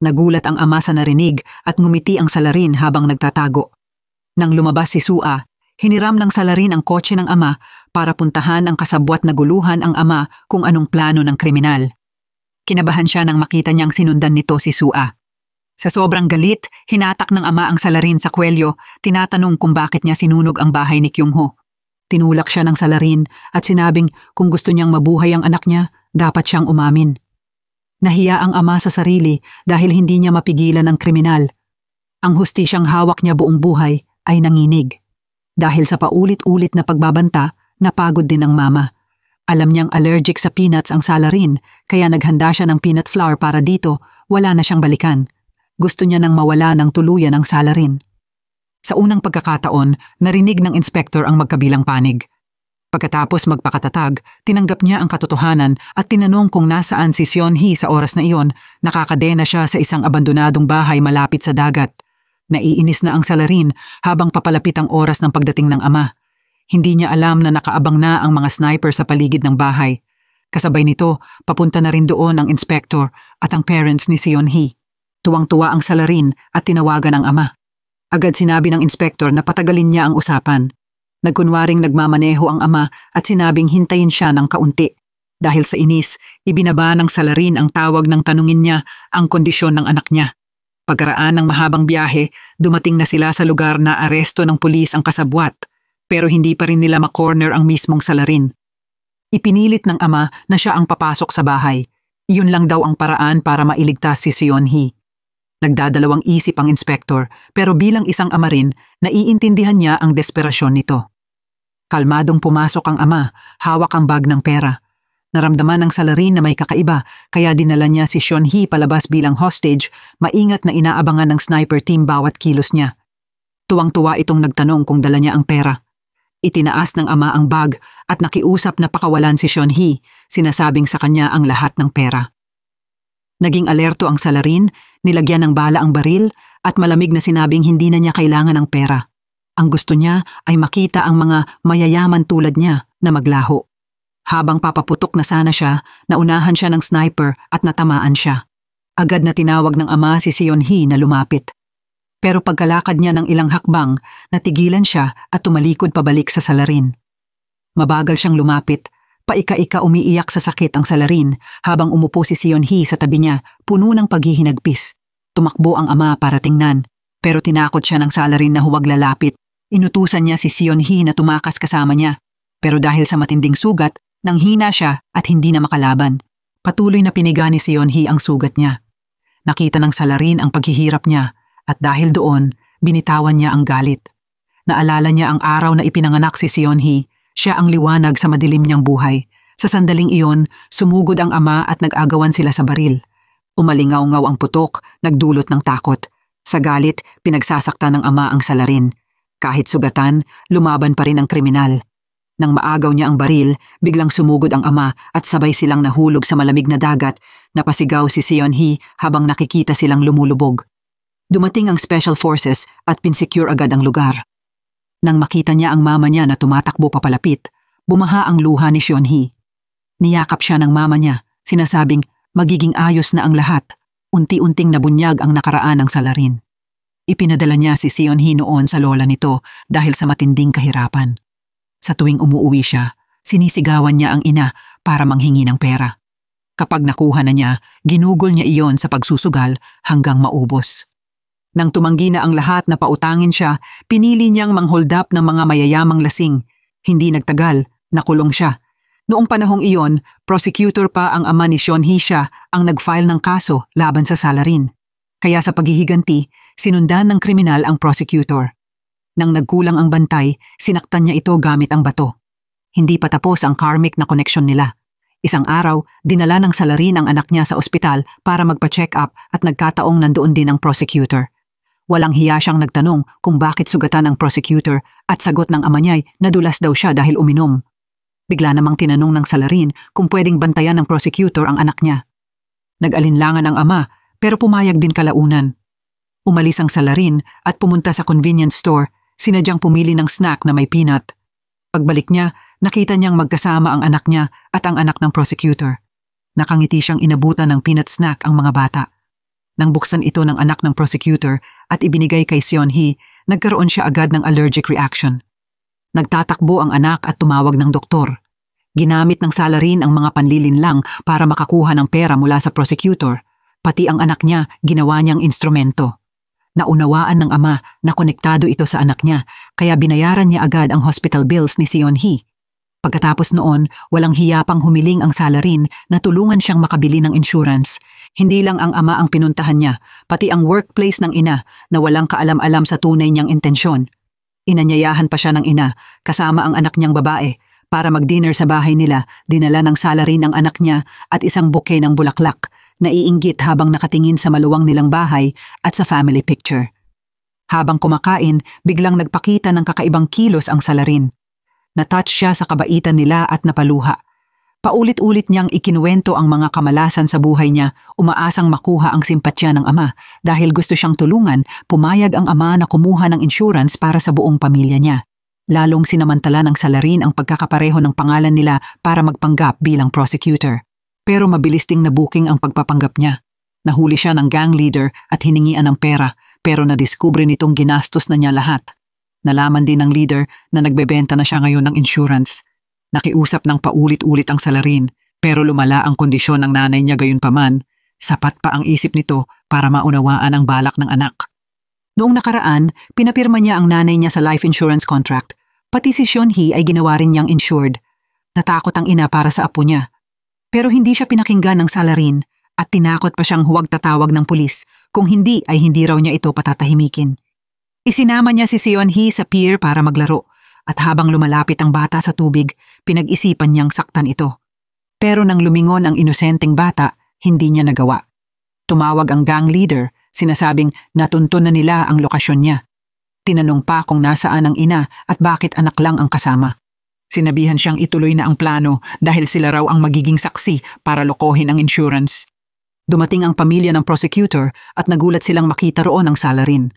Speaker 2: Nagulat ang ama sa narinig at ngumiti ang salarin habang nagtatago. Nang lumabas si Sua, hiniram ng salarin ang kotse ng ama para puntahan ang kasabwat na guluhan ang ama kung anong plano ng kriminal. Kinabahan siya nang makita niyang sinundan nito si Sua. Sa sobrang galit, hinatak ng ama ang salarin sa kwelyo, tinatanong kung bakit niya sinunog ang bahay ni Kyung-ho. Tinulak siya ng salarin at sinabing kung gusto niyang mabuhay ang anak niya, dapat siyang umamin. Nahiya ang ama sa sarili dahil hindi niya mapigilan ang kriminal. Ang hustisyang hawak niya buong buhay ay nanginig. Dahil sa paulit-ulit na pagbabanta, napagod din ang mama. Alam niyang allergic sa peanuts ang salarin, kaya naghanda siya ng peanut flour para dito, wala na siyang balikan. Gusto niya nang mawala ng tuluyan ang salarin. Sa unang pagkakataon, narinig ng inspektor ang magkabilang panig. Pagkatapos magpakatatag, tinanggap niya ang katotohanan at tinanong kung nasaan si Seon-hee sa oras na iyon, nakakadena siya sa isang abandonadong bahay malapit sa dagat. Naiinis na ang salarin habang papalapit ang oras ng pagdating ng ama. Hindi niya alam na nakaabang na ang mga sniper sa paligid ng bahay. Kasabay nito, papunta na rin doon ang inspektor at ang parents ni Seon-hee. Tuwang-tuwa ang salarin at tinawagan ang ama. Agad sinabi ng inspektor na patagalin niya ang usapan. Nagkunwaring nagmamaneho ang ama at sinabing hintayin siya ng kaunti. Dahil sa inis, ibinaba ng salarin ang tawag ng tanungin niya ang kondisyon ng anak niya. Pagkaraan ng mahabang biyahe, dumating na sila sa lugar na aresto ng pulis ang kasabwat, pero hindi pa rin nila makorner ang mismong salarin. Ipinilit ng ama na siya ang papasok sa bahay. Iyon lang daw ang paraan para mailigtas si Seon-hee. Nagdadalawang isip ang inspektor, pero bilang isang ama rin, naiintindihan niya ang desperasyon nito. Kalmadong pumasok ang ama, hawak ang bag ng pera. Naramdaman ng salarin na may kakaiba, kaya dinala niya si Seon-hee palabas bilang hostage, maingat na inaabangan ng sniper team bawat kilos niya. Tuwang-tuwa itong nagtanong kung dala niya ang pera. Itinaas ng ama ang bag at nakiusap na pakawalan si Seon-hee, sinasabing sa kanya ang lahat ng pera. Naging alerto ang salarin, nilagyan ng bala ang baril at malamig na sinabing hindi na niya kailangan ng pera. Ang gusto niya ay makita ang mga mayayaman tulad niya na maglaho. Habang papaputok na sana siya, naunahan siya ng sniper at natamaan siya. Agad na tinawag ng ama si Seon-hee na lumapit. Pero pagkalakad niya ng ilang hakbang, natigilan siya at tumalikod pabalik sa salarin. Mabagal siyang lumapit. Paika-ika umiiyak sa sakit ang salarin habang umupo si Seon-hee sa tabi niya, puno ng paghihinagpis. Tumakbo ang ama para tingnan, pero tinakot siya ng salarin na huwag lalapit. Inutusan niya si Seon-hee na tumakas kasama niya, pero dahil sa matinding sugat, nanghina siya at hindi na makalaban. Patuloy na piniga ni Seon-hee ang sugat niya. Nakita ng salarin ang paghihirap niya at dahil doon, binitawan niya ang galit. Naalala niya ang araw na ipinanganak si Seon-hee. Siya ang liwanag sa madilim niyang buhay. Sa sandaling iyon, sumugod ang ama at nag-agawan sila sa baril. Umalingaw-ngaw ang putok, nagdulot ng takot. Sa galit, pinagsasakta ng ama ang salarin. Kahit sugatan, lumaban pa rin ang kriminal. Nang maagaw niya ang baril, biglang sumugod ang ama at sabay silang nahulog sa malamig na dagat. Napasigaw si Seon-hee habang nakikita silang lumulubog. Dumating ang Special Forces at pinsecure agad ang lugar. Nang makita niya ang mama niya na tumatakbo papalapit, bumaha ang luha ni Seon-hee. Niyakap siya ng mama niya, sinasabing magiging ayos na ang lahat. Unti-unting nabunyag ang nakaraan ng salarin. Ipinadala niya si Seon-hee noon sa lola nito dahil sa matinding kahirapan. Sa tuwing umuuwi siya, sinisigawan niya ang ina para manghingi ng pera. Kapag nakuha na niya, ginugol niya iyon sa pagsusugal hanggang maubos. Nang tumanggi na ang lahat na pautangin siya, pinili niyang manghold up ng mga mayayamang lasing. Hindi nagtagal, nakulong siya. Noong panahong iyon, prosecutor pa ang ama ni Seon-hee siya ang nag-file ng kaso laban sa salarin. Kaya sa paghihiganti, sinundan ng kriminal ang prosecutor. Nang nagkulang ang bantay, sinaktan niya ito gamit ang bato. Hindi pa tapos ang karmic na koneksyon nila. Isang araw, dinala ng salarin ang anak niya sa ospital para magpa-check up at nagkataong nandoon din ang prosecutor. Walang hiya siyang nagtanong kung bakit sugatan ang prosecutor at sagot ng ama niya'y nadulas daw siya dahil uminom. Bigla namang tinanong ng salarin kung pwedeng bantayan ng prosecutor ang anak niya. Nag-alinlangan ang ama pero pumayag din kalaunan. Umalis ang salarin at pumunta sa convenience store, sinadyang pumili ng snack na may peanut. Pagbalik niya, nakita niyang magkasama ang anak niya at ang anak ng prosecutor. Nakangiti siyang inabutan ng peanut snack ang mga bata. Nang buksan ito ng anak ng prosecutor at ibinigay kay Seon-hee, nagkaroon siya agad ng allergic reaction. Nagtatakbo ang anak at tumawag ng doktor. Ginamit ng salarin ang mga panlilinlang para makakuha ng pera mula sa prosecutor. Pati ang anak niya, ginawa niyang instrumento. Naunawaan ng ama na konektado ito sa anak niya, kaya binayaran niya agad ang hospital bills ni Seon-hee. Pagkatapos noon, walang hiya pang humiling ang salarin na tulungan siyang makabili ng insurance. Hindi lang ang ama ang pinuntahan niya, pati ang workplace ng ina na walang kaalam-alam sa tunay niyang intensyon. Inanyayahan pa siya ng ina, kasama ang anak niyang babae, para mag-dinner sa bahay nila. Dinala ng salarin ang anak niya at isang bouquet ng bulaklak, naiinggit habang nakatingin sa maluwang nilang bahay at sa family picture. Habang kumakain, biglang nagpakita ng kakaibang kilos ang salarin. Natouch siya sa kabaitan nila at napaluha. Paulit-ulit niyang ikinuwento ang mga kamalasan sa buhay niya, umaasang makuha ang simpatya ng ama. Dahil gusto siyang tulungan, pumayag ang ama na kumuha ng insurance para sa buong pamilya niya. Lalong sinamantala ng salarin ang pagkakapareho ng pangalan nila para magpanggap bilang prosecutor. Pero mabilis ding nabuking ang pagpapanggap niya. Nahuli siya ng gang leader at hiningian ng pera, pero nadiskubre nitong ginastos na niya lahat. Nalaman din ng leader na nagbebenta na siya ngayon ng insurance. Nakiusap ng paulit-ulit ang salarin, pero lumala ang kondisyon ng nanay niya gayunpaman. Sapat pa ang isip nito para maunawaan ang balak ng anak. Noong nakaraan, pinapirma niya ang nanay niya sa life insurance contract. Pati si Seon-hee ay ginawa rin niyang insured. Natakot ang ina para sa apo niya. Pero hindi siya pinakinggan ng salarin at tinakot pa siyang huwag tatawag ng pulis. Kung hindi ay hindi raw niya ito patatahimikin. Isinama niya si Seon-hee sa pier para maglaro at habang lumalapit ang bata sa tubig, pinag-isipan niyang saktan ito. Pero nang lumingon ang inosenteng bata, hindi niya nagawa. Tumawag ang gang leader, sinasabing natunton na nila ang lokasyon niya. Tinanong pa kung nasaan ang ina at bakit anak lang ang kasama. Sinabihan siyang ituloy na ang plano dahil sila raw ang magiging saksi para lokohin ang insurance. Dumating ang pamilya ng prosecutor at nagulat silang makita roon ang salarin.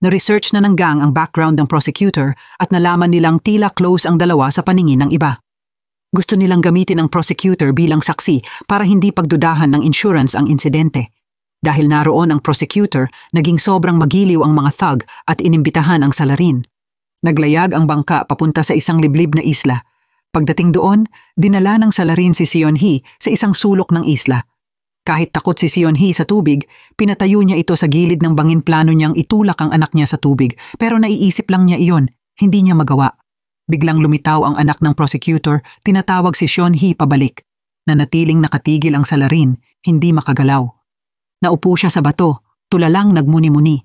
Speaker 2: Na-research na ng gang ang background ng prosecutor at nalaman nilang tila close ang dalawa sa paningin ng iba. Gusto nilang gamitin ang prosecutor bilang saksi para hindi pagdudahan ng insurance ang insidente. Dahil naroon ang prosecutor, naging sobrang magiliw ang mga thug at inimbitahan ang salarin. Naglayag ang bangka papunta sa isang liblib na isla. Pagdating doon, dinala ng salarin si Seon-hee sa isang sulok ng isla. Kahit takot si Seon-hee sa tubig, pinatayo niya ito sa gilid ng bangin plano niyang itulak ang anak niya sa tubig pero naiisip lang niya iyon, hindi niya magawa. Biglang lumitaw ang anak ng prosecutor, tinatawag si Seon-hee pabalik. Nanatiling nakatigil ang salarin, hindi makagalaw. Naupo siya sa bato, tulalang nagmuni-muni.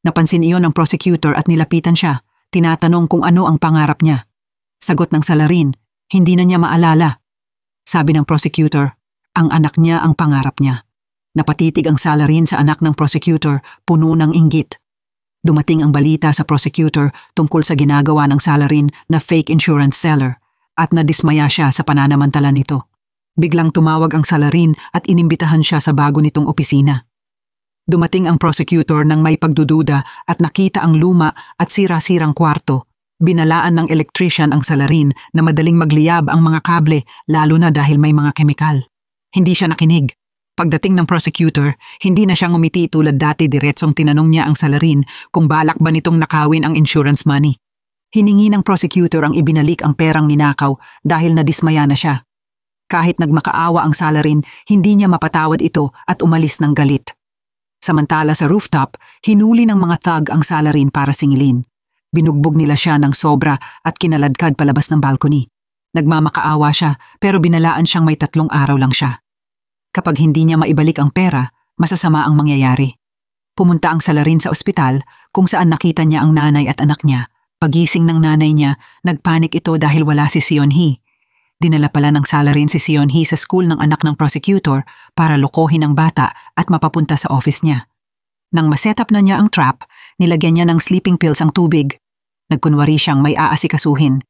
Speaker 2: Napansin iyon ng prosecutor at nilapitan siya, tinatanong kung ano ang pangarap niya. Sagot ng salarin, hindi na niya maalala. Sabi ng prosecutor, ang anak niya ang pangarap niya. Napatitig ang salarin sa anak ng prosecutor, puno ng inggit. Dumating ang balita sa prosecutor tungkol sa ginagawa ng salarin na fake insurance seller at nadismaya siya sa pananamantala nito. Biglang tumawag ang salarin at inimbitahan siya sa bago nitong opisina. Dumating ang prosecutor nang may pagdududa at nakita ang luma at sira-sirang kwarto. Binalaan ng electrician ang salarin na madaling magliyab ang mga kable lalo na dahil may mga kemikal. Hindi siya nakinig. Pagdating ng prosecutor, hindi na siya ngumiti tulad dati diretsong tinanong niya ang salarin kung balak ba nitong nakawin ang insurance money. Hiningi ng prosecutor ang ibinalik ang perang ninakaw dahil nadismaya na siya. Kahit nagmakaawa ang salarin, hindi niya mapatawad ito at umalis ng galit. Samantala sa rooftop, hinuli ng mga thug ang salarin para singilin. Binugbog nila siya ng sobra at kinaladkad palabas ng balcony. Nagmamakaawa siya pero binalaan siyang may 3 araw lang siya. Kapag hindi niya maibalik ang pera, masasama ang mangyayari. Pumunta ang salarin sa ospital kung saan nakita niya ang nanay at anak niya. Pagising ng nanay niya, nagpanik ito dahil wala si Seon-hee. Dinala pala ng salarin si Seon-hee sa school ng anak ng prosecutor para lokohin ang bata at mapapunta sa office niya. Nang masetap na niya ang trap, nilagyan niya ng sleeping pills ang tubig. Nagkunwari siyang may aasikasuhin.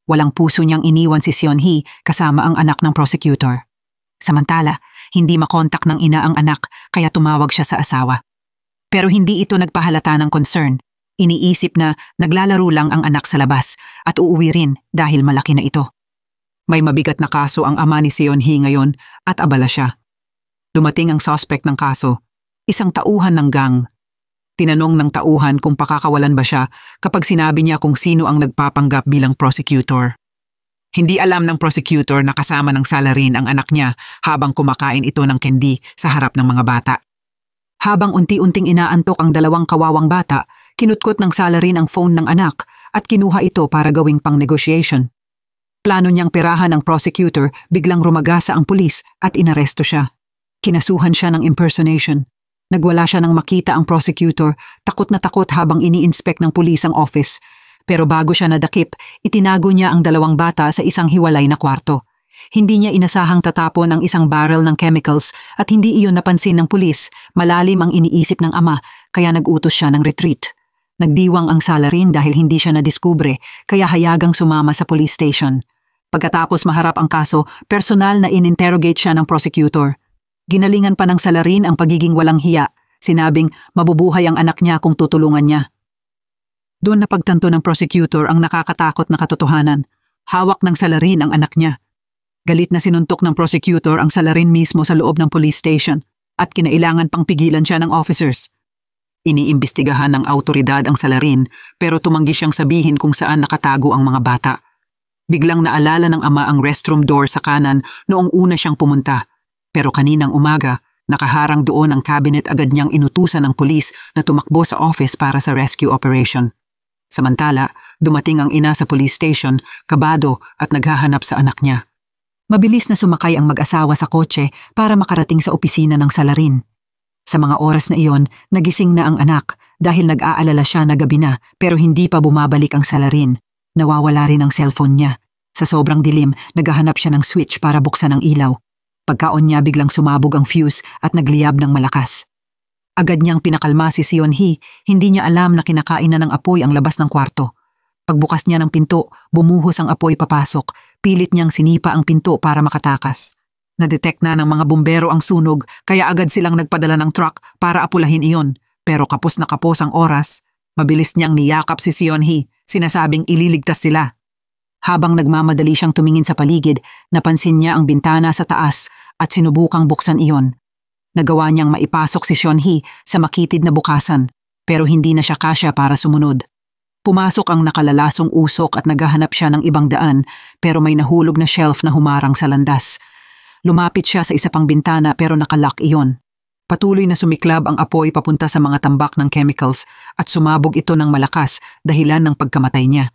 Speaker 2: Walang puso niyang iniwan si Seon-hee kasama ang anak ng prosecutor. Samantala, hindi makontak ng ina ang anak kaya tumawag siya sa asawa. Pero hindi ito nagpahalata ng concern. Iniisip na naglalaro lang ang anak sa labas at uuwi rin dahil malaki na ito. May mabigat na kaso ang ama ni Seon-hee ngayon at abala siya. Dumating ang suspect ng kaso, isang tauhan ng gang. Tinanong ng tauhan kung pakakawalan ba siya kapag sinabi niya kung sino ang nagpapanggap bilang prosecutor. Hindi alam ng prosecutor na kasama ng salarin ang anak niya habang kumakain ito ng candy sa harap ng mga bata. Habang unti-unting inaantok ang 2 kawawang bata, kinutkot ng salarin ang phone ng anak at kinuha ito para gawing pang-negotiation. Plano niyang perahan ng prosecutor, biglang rumagasa ang pulis at inaresto siya. Kinasuhan siya ng impersonation. Nagwala siya nang makita ang prosecutor, takot na takot habang ini-inspect ng pulis ang office. Pero bago siya nadakip, itinago niya ang 2 bata sa isang hiwalay na kwarto. Hindi niya inasahang tatapon ang isang barrel ng chemicals at hindi iyon napansin ng pulis. Malalim ang iniisip ng ama kaya nag-utos siya ng retreat. Nagdiwang ang salarin dahil hindi siya nadiskubre kaya hayagang sumama sa police station. Pagkatapos maharap ang kaso, personal na in-interrogate siya ng prosecutor. Ginalingan pa ng salarin ang pagiging walang hiya. Sinabing mabubuhay ang anak niya kung tutulungan niya. Doon napagtanto ng prosecutor ang nakakatakot na katotohanan. Hawak ng salarin ang anak niya. Galit na sinuntok ng prosecutor ang salarin mismo sa loob ng police station at kinailangan pang pigilan siya ng officers. Iniimbestigahan ng autoridad ang salarin pero tumanggi siyang sabihin kung saan nakatago ang mga bata. Biglang naalala ng ama ang restroom door sa kanan noong una siyang pumunta. Pero kaninang umaga, nakaharang doon ang cabinet agad niyang inutusan ng pulis na tumakbo sa office para sa rescue operation. Samantala, dumating ang ina sa police station, kabado at naghahanap sa anak niya. Mabilis na sumakay ang mag-asawa sa kotse para makarating sa opisina ng salarin. Sa mga oras na iyon, nagising na ang anak dahil nag-aalala siya na gabi na pero hindi pa bumabalik ang salarin. Nawawala rin ang cellphone niya. Sa sobrang dilim, naghahanap siya ng switch para buksan ang ilaw. Pagkaon niya biglang sumabog ang fuse at nagliyab ng malakas. Agad niyang pinakalma si Seon-hee, hindi niya alam na kinakain na ng apoy ang labas ng kwarto. Pagbukas niya ng pinto, bumuhos ang apoy papasok, pilit niyang sinipa ang pinto para makatakas. Nadetect na ng mga bumbero ang sunog kaya agad silang nagpadala ng truck para apulahin iyon. Pero kapos na kapos ang oras, Mabilis niyang niyakap si Seon-hee, sinasabing ililigtas sila. Habang nagmamadali siyang tumingin sa paligid, napansin niya ang bintana sa taas at sinubukang buksan iyon. Nagawa niyang maipasok si Seon-hee sa makitid na bukasan, pero hindi na siya kasya para sumunod. Pumasok ang nakalalasong usok at naghahanap siya ng ibang daan, pero may nahulog na shelf na humarang sa landas. Lumapit siya sa isa pang bintana pero nakalock iyon. Patuloy na sumiklab ang apoy papunta sa mga tambak ng chemicals at sumabog ito ng malakas dahilan ng pagkamatay niya.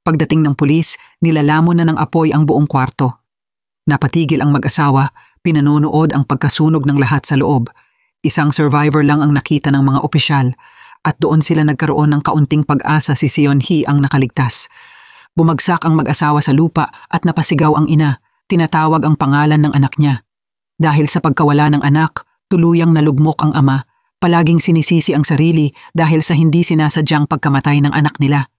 Speaker 2: Pagdating ng pulis, nilalamon na ng apoy ang buong kwarto. Napatigil ang mag-asawa, pinanonood ang pagkasunog ng lahat sa loob. Isang survivor lang ang nakita ng mga opisyal at doon sila nagkaroon ng kaunting pag-asa si Seon-hee ang nakaligtas. Bumagsak ang mag-asawa sa lupa at napasigaw ang ina, tinatawag ang pangalan ng anak niya. Dahil sa pagkawala ng anak, tuluyang nalugmok ang ama, palaging sinisisi ang sarili dahil sa hindi sinasadyang pagkamatay ng anak nila.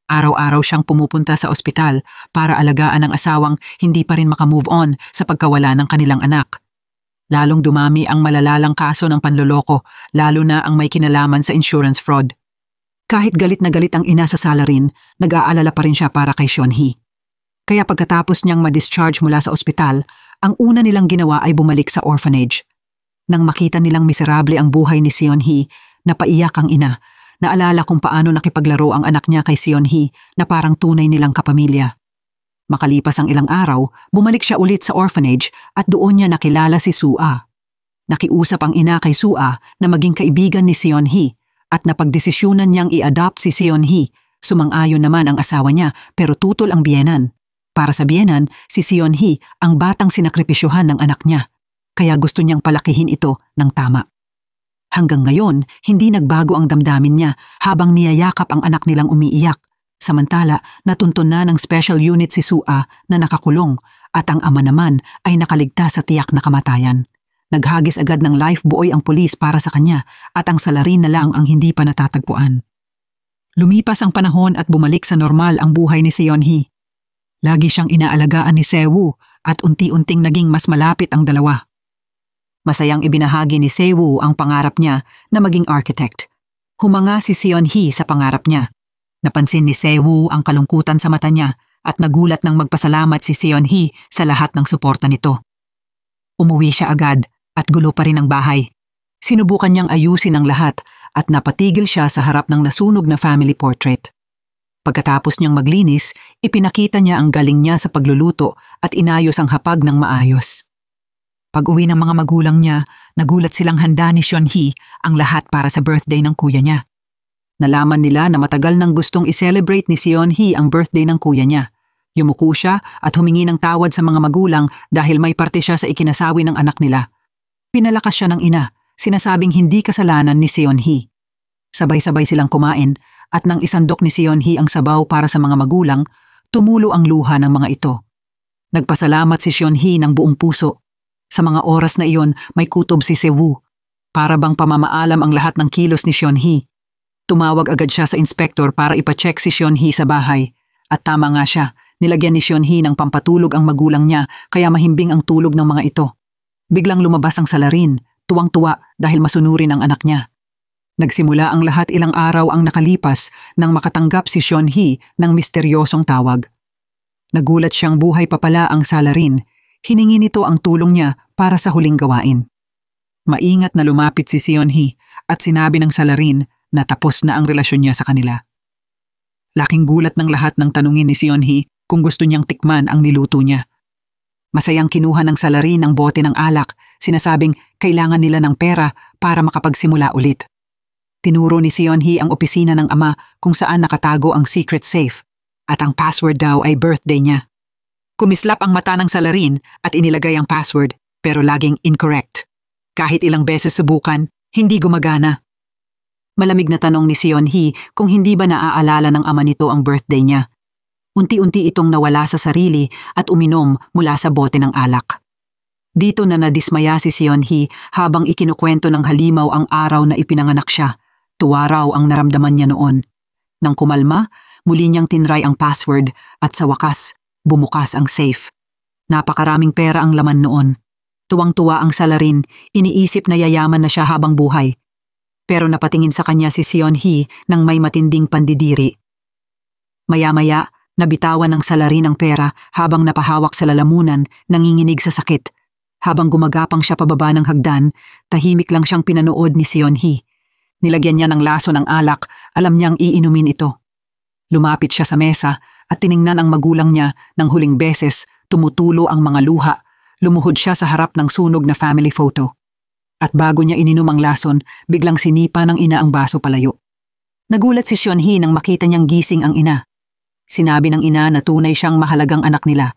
Speaker 2: Araw-araw siyang pumupunta sa ospital para alagaan ang asawang hindi pa rin makamove on sa pagkawala ng kanilang anak. Lalong dumami ang malalalang kaso ng panloloko, lalo na ang may kinalaman sa insurance fraud. Kahit galit na galit ang ina sa salarin, nag-aalala pa rin siya para kay Seon-hee. Kaya pagkatapos niyang ma-discharge mula sa ospital, ang una nilang ginawa ay bumalik sa orphanage. Nang makita nilang miserable ang buhay ni Seon-hee, napaiyak ang ina. Naalala kung paano nakipaglaro ang anak niya kay Seon-hee na parang tunay nilang kapamilya. Makalipas ang ilang araw, bumalik siya ulit sa orphanage at doon niya nakilala si Soo-ah. Nakiusap ang ina kay Soo-ah na maging kaibigan ni Seon-hee at napagdesisyunan niyang i-adopt si Seon-hee. Sumang-ayon naman ang asawa niya pero tutol ang biyenan. Para sa biyenan, si Seon-hee ang batang sinakripisyuhan ng anak niya, kaya gusto niyang palakihin ito ng tama. Hanggang ngayon, hindi nagbago ang damdamin niya habang niyayakap ang anak nilang umiiyak. Samantala, natuntun na ng special unit si Soo-ah na nakakulong at ang ama naman ay nakaligtas sa tiyak na kamatayan. Naghagis agad ng life buoy ang pulis para sa kanya at ang salarin na lang ang hindi pa natatagpuan. Lumipas ang panahon at bumalik sa normal ang buhay ni Seon-hee. Lagi siyang inaalagaan ni Seo-woo at unti-unting naging mas malapit ang dalawa. Masayang ibinahagi ni Seo-woo ang pangarap niya na maging architect. Humanga si Seon-hee sa pangarap niya. Napansin ni Seo-woo ang kalungkutan sa mata niya at nagulat nang magpasalamat si Seon-hee sa lahat ng suporta nito. Umuwi siya agad at gulo pa rin ang bahay. Sinubukan niyang ayusin ang lahat at napatigil siya sa harap ng nasunog na family portrait. Pagkatapos niyang maglinis, ipinakita niya ang galing niya sa pagluluto at inayos ang hapag ng maayos. Pag-uwi ng mga magulang niya, nagulat silang handa ni Seon-hee ang lahat para sa birthday ng kuya niya. Nalaman nila na matagal nang gustong i-celebrate ni Seon-hee ang birthday ng kuya niya. Yumuko siya at humingi ng tawad sa mga magulang dahil may parte siya sa ikinasawi ng anak nila. Pinalakas siya ng ina, sinasabing hindi kasalanan ni Seon-hee. Sabay-sabay silang kumain at nang isandok ni Seon-hee ang sabaw para sa mga magulang, tumulo ang luha ng mga ito. Nagpasalamat si Seon-hee ng buong puso. Sa mga oras na iyon, may kutob si Seo-woo. Para bang pamamaalam ang lahat ng kilos ni Seon-hee. Tumawag agad siya sa inspektor para ipacheck si Seon-hee sa bahay. At tama nga siya, nilagyan ni Seon-hee ng pampatulog ang magulang niya kaya mahimbing ang tulog ng mga ito. Biglang lumabas ang salarin, tuwang-tuwa dahil masunurin ang anak niya. Nagsimula ang lahat ilang araw ang nakalipas nang makatanggap si Seon-hee ng misteryosong tawag. Nagulat siyang buhay pa pala ang salarin. Hiningi nito ang tulong niya para sa huling gawain. Maingat na lumapit si Seon-hee at sinabi ng salarin na tapos na ang relasyon niya sa kanila. Laking gulat ng lahat ng tanungin ni Seon-hee kung gusto niyang tikman ang niluto niya. Masayang kinuha ng salarin ang bote ng alak, sinasabing kailangan nila ng pera para makapagsimula ulit. Tinuro ni Seon-hee ang opisina ng ama kung saan nakatago ang secret safe at ang password daw ay birthday niya. Kumislap ang mata ng salarin at inilagay ang password pero laging incorrect. Kahit ilang beses subukan, hindi gumagana. Malamig na tanong ni Seon-hee kung hindi ba naaalala ng ama nito ang birthday niya. Unti-unti itong nawala sa sarili at uminom mula sa bote ng alak. Dito na nadismaya si Seon-hee habang ikinukwento ng halimaw ang araw na ipinanganak siya. Tuwa raw ang naramdaman niya noon. Nang kumalma, muli niyang tinry ang password at sa wakas, bumukas ang safe. Napakaraming pera ang laman noon. Tuwang-tuwa ang salarin, iniisip na yayaman na siya habang buhay. Pero napatingin sa kanya si Seon-hee nang may matinding pandidiri. Maya-maya, nabitawan ng salarin ng pera habang napahawak sa lalamunan, nanginginig sa sakit. Habang gumagapang siya pababa ng hagdan, tahimik lang siyang pinanood ni Seon-hee. Nilagyan niya ng laso ng alak, alam niyang iinumin ito. Lumapit siya sa mesa at tiningnan ang magulang niya ng huling beses, tumutulo ang mga luha. Lumuhod siya sa harap ng sunog na family photo. At bago niya ininom ang lason, biglang sinipa ng ina ang baso palayo. Nagulat si Seon-hee nang makita niyang gising ang ina. Sinabi ng ina na tunay siyang mahalagang anak nila.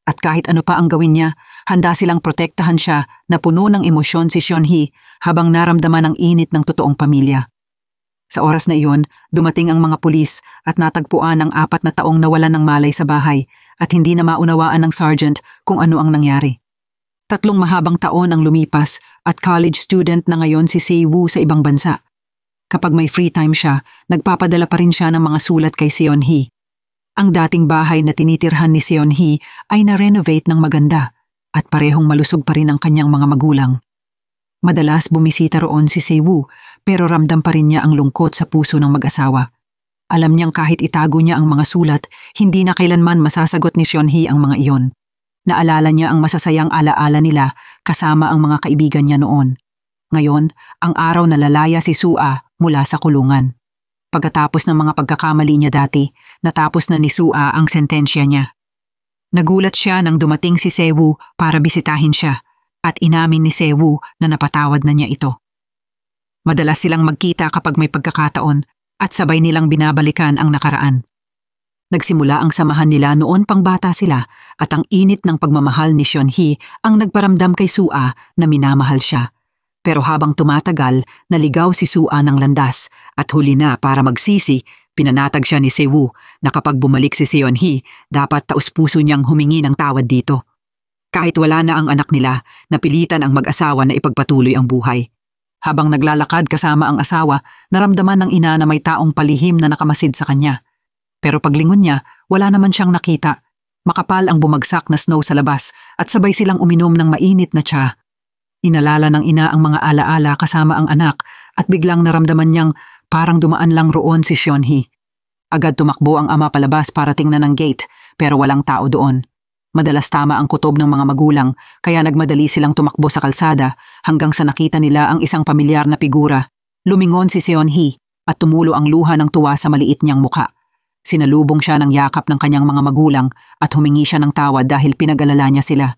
Speaker 2: At kahit ano pa ang gawin niya, handa silang protektahan siya na puno ng emosyon si Seon-hee habang naramdaman ang init ng totoong pamilya. Sa oras na iyon, dumating ang mga pulis at natagpuan ang 4 na taong nawalan ng malay sa bahay at hindi na maunawaan ng sergeant kung ano ang nangyari. 3 mahabang taon ang lumipas at college student na ngayon si Sae-woo sa ibang bansa. Kapag may free time siya, nagpapadala pa rin siya ng mga sulat kay Seon-hee. Ang dating bahay na tinitirhan ni Seon-hee ay na-renovate ng maganda at parehong malusog pa rin ang kanyang mga magulang. Madalas bumisita roon si Sae-woo pero ramdam pa rin niya ang lungkot sa puso ng mag-asawa. Alam niyang kahit itago niya ang mga sulat, hindi na kailanman masasagot ni Seon-hee ang mga iyon. Naalala niya ang masasayang alaala nila kasama ang mga kaibigan niya noon. Ngayon, ang araw na lalaya si Soo-ah mula sa kulungan. Pagkatapos ng mga pagkakamali niya dati, natapos na ni Soo-ah ang sentensya niya. Nagulat siya nang dumating si Sae-woo para bisitahin siya at inamin ni Sae-woo na napatawad na niya ito. Madalas silang magkita kapag may pagkakataon at sabay nilang binabalikan ang nakaraan. Nagsimula ang samahan nila noon pang bata sila at ang init ng pagmamahal ni Seon-hee ang nagparamdam kay Soo-ah na minamahal siya. Pero habang tumatagal, naligaw si Soo-ah ng landas at huli na para magsisi, pinanatag siya ni Sae-woo na kapag bumalik si Seon-hee, dapat taus-puso niyang humingi ng tawad dito. Kahit wala na ang anak nila, napilitan ang mag-asawa na ipagpatuloy ang buhay. Habang naglalakad kasama ang asawa, naramdaman ng ina na may taong palihim na nakamasid sa kanya. Pero paglingon niya, wala naman siyang nakita. Makapal ang bumagsak na snow sa labas at sabay silang uminom ng mainit na tsa. Inalala ng ina ang mga alaala kasama ang anak at biglang naramdaman niyang parang dumaan lang roon si Seon-hee. Agad tumakbo ang ama palabas para tingnan ng gate pero walang tao doon. Madalas tama ang kutob ng mga magulang kaya nagmadali silang tumakbo sa kalsada hanggang sa nakita nila ang isang pamilyar na figura. Lumingon si Seon-hee at tumulo ang luha ng tuwa sa maliit niyang muka. Sinalubong siya ng yakap ng kanyang mga magulang at humingi siya ng tawad dahil pinag-alala niya sila.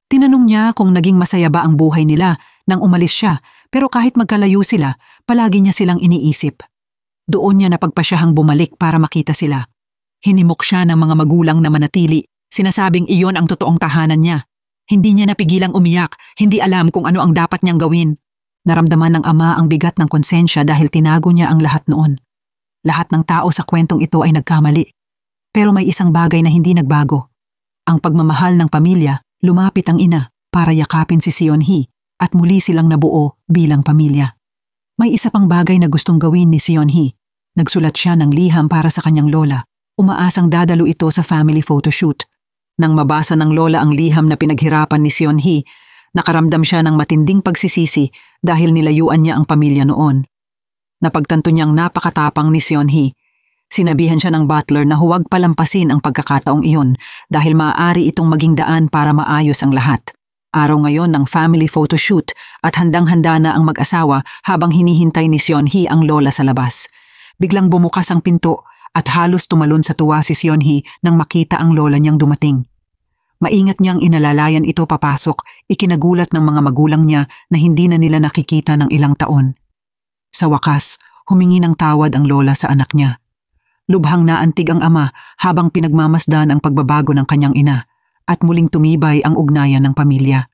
Speaker 2: Tinanong niya kung naging masaya ba ang buhay nila nang umalis siya pero kahit magkalayo sila, palagi niya silang iniisip. Doon niya napagpasyahang bumalik para makita sila. Hinimok siya ng mga magulang na manatili, sinasabing iyon ang totoong tahanan niya. Hindi niya napigilang umiyak, hindi alam kung ano ang dapat niyang gawin. Naramdaman ng ama ang bigat ng konsensya dahil tinago niya ang lahat noon. Lahat ng tao sa kwentong ito ay nagkamali. Pero may isang bagay na hindi nagbago. Ang pagmamahal ng pamilya, lumapit ang ina para yakapin si Seon-hee at muli silang nabuo bilang pamilya. May isa pang bagay na gustong gawin ni Seon-hee. Nagsulat siya ng liham para sa kanyang lola. Umaasang dadalo ito sa family photoshoot. Nang mabasa ng lola ang liham na pinaghirapan ni Seon-hee, nakaramdam siya ng matinding pagsisisi dahil nilayuan niya ang pamilya noon. Napagtanto niyang napakatapang ni Seon-hee. Sinabihan siya ng butler na huwag palampasin ang pagkakataong iyon dahil maaari itong maging daan para maayos ang lahat. Araw ngayon ng family photoshoot at handang-handa na ang mag-asawa habang hinihintay ni Seon-hee ang lola sa labas. Biglang bumukas ang pinto at halos tumalon sa tuwa si Seon-hee nang makita ang lola niyang dumating. Maingat niyang inalalayan ito papasok, ikinagulat ng mga magulang niya na hindi na nila nakikita ng ilang taon. Sa wakas, humingi ng tawad ang lola sa anak niya. Lubhang naantig ang ama habang pinagmamasdan ang pagbabago ng kanyang ina at muling tumibay ang ugnayan ng pamilya.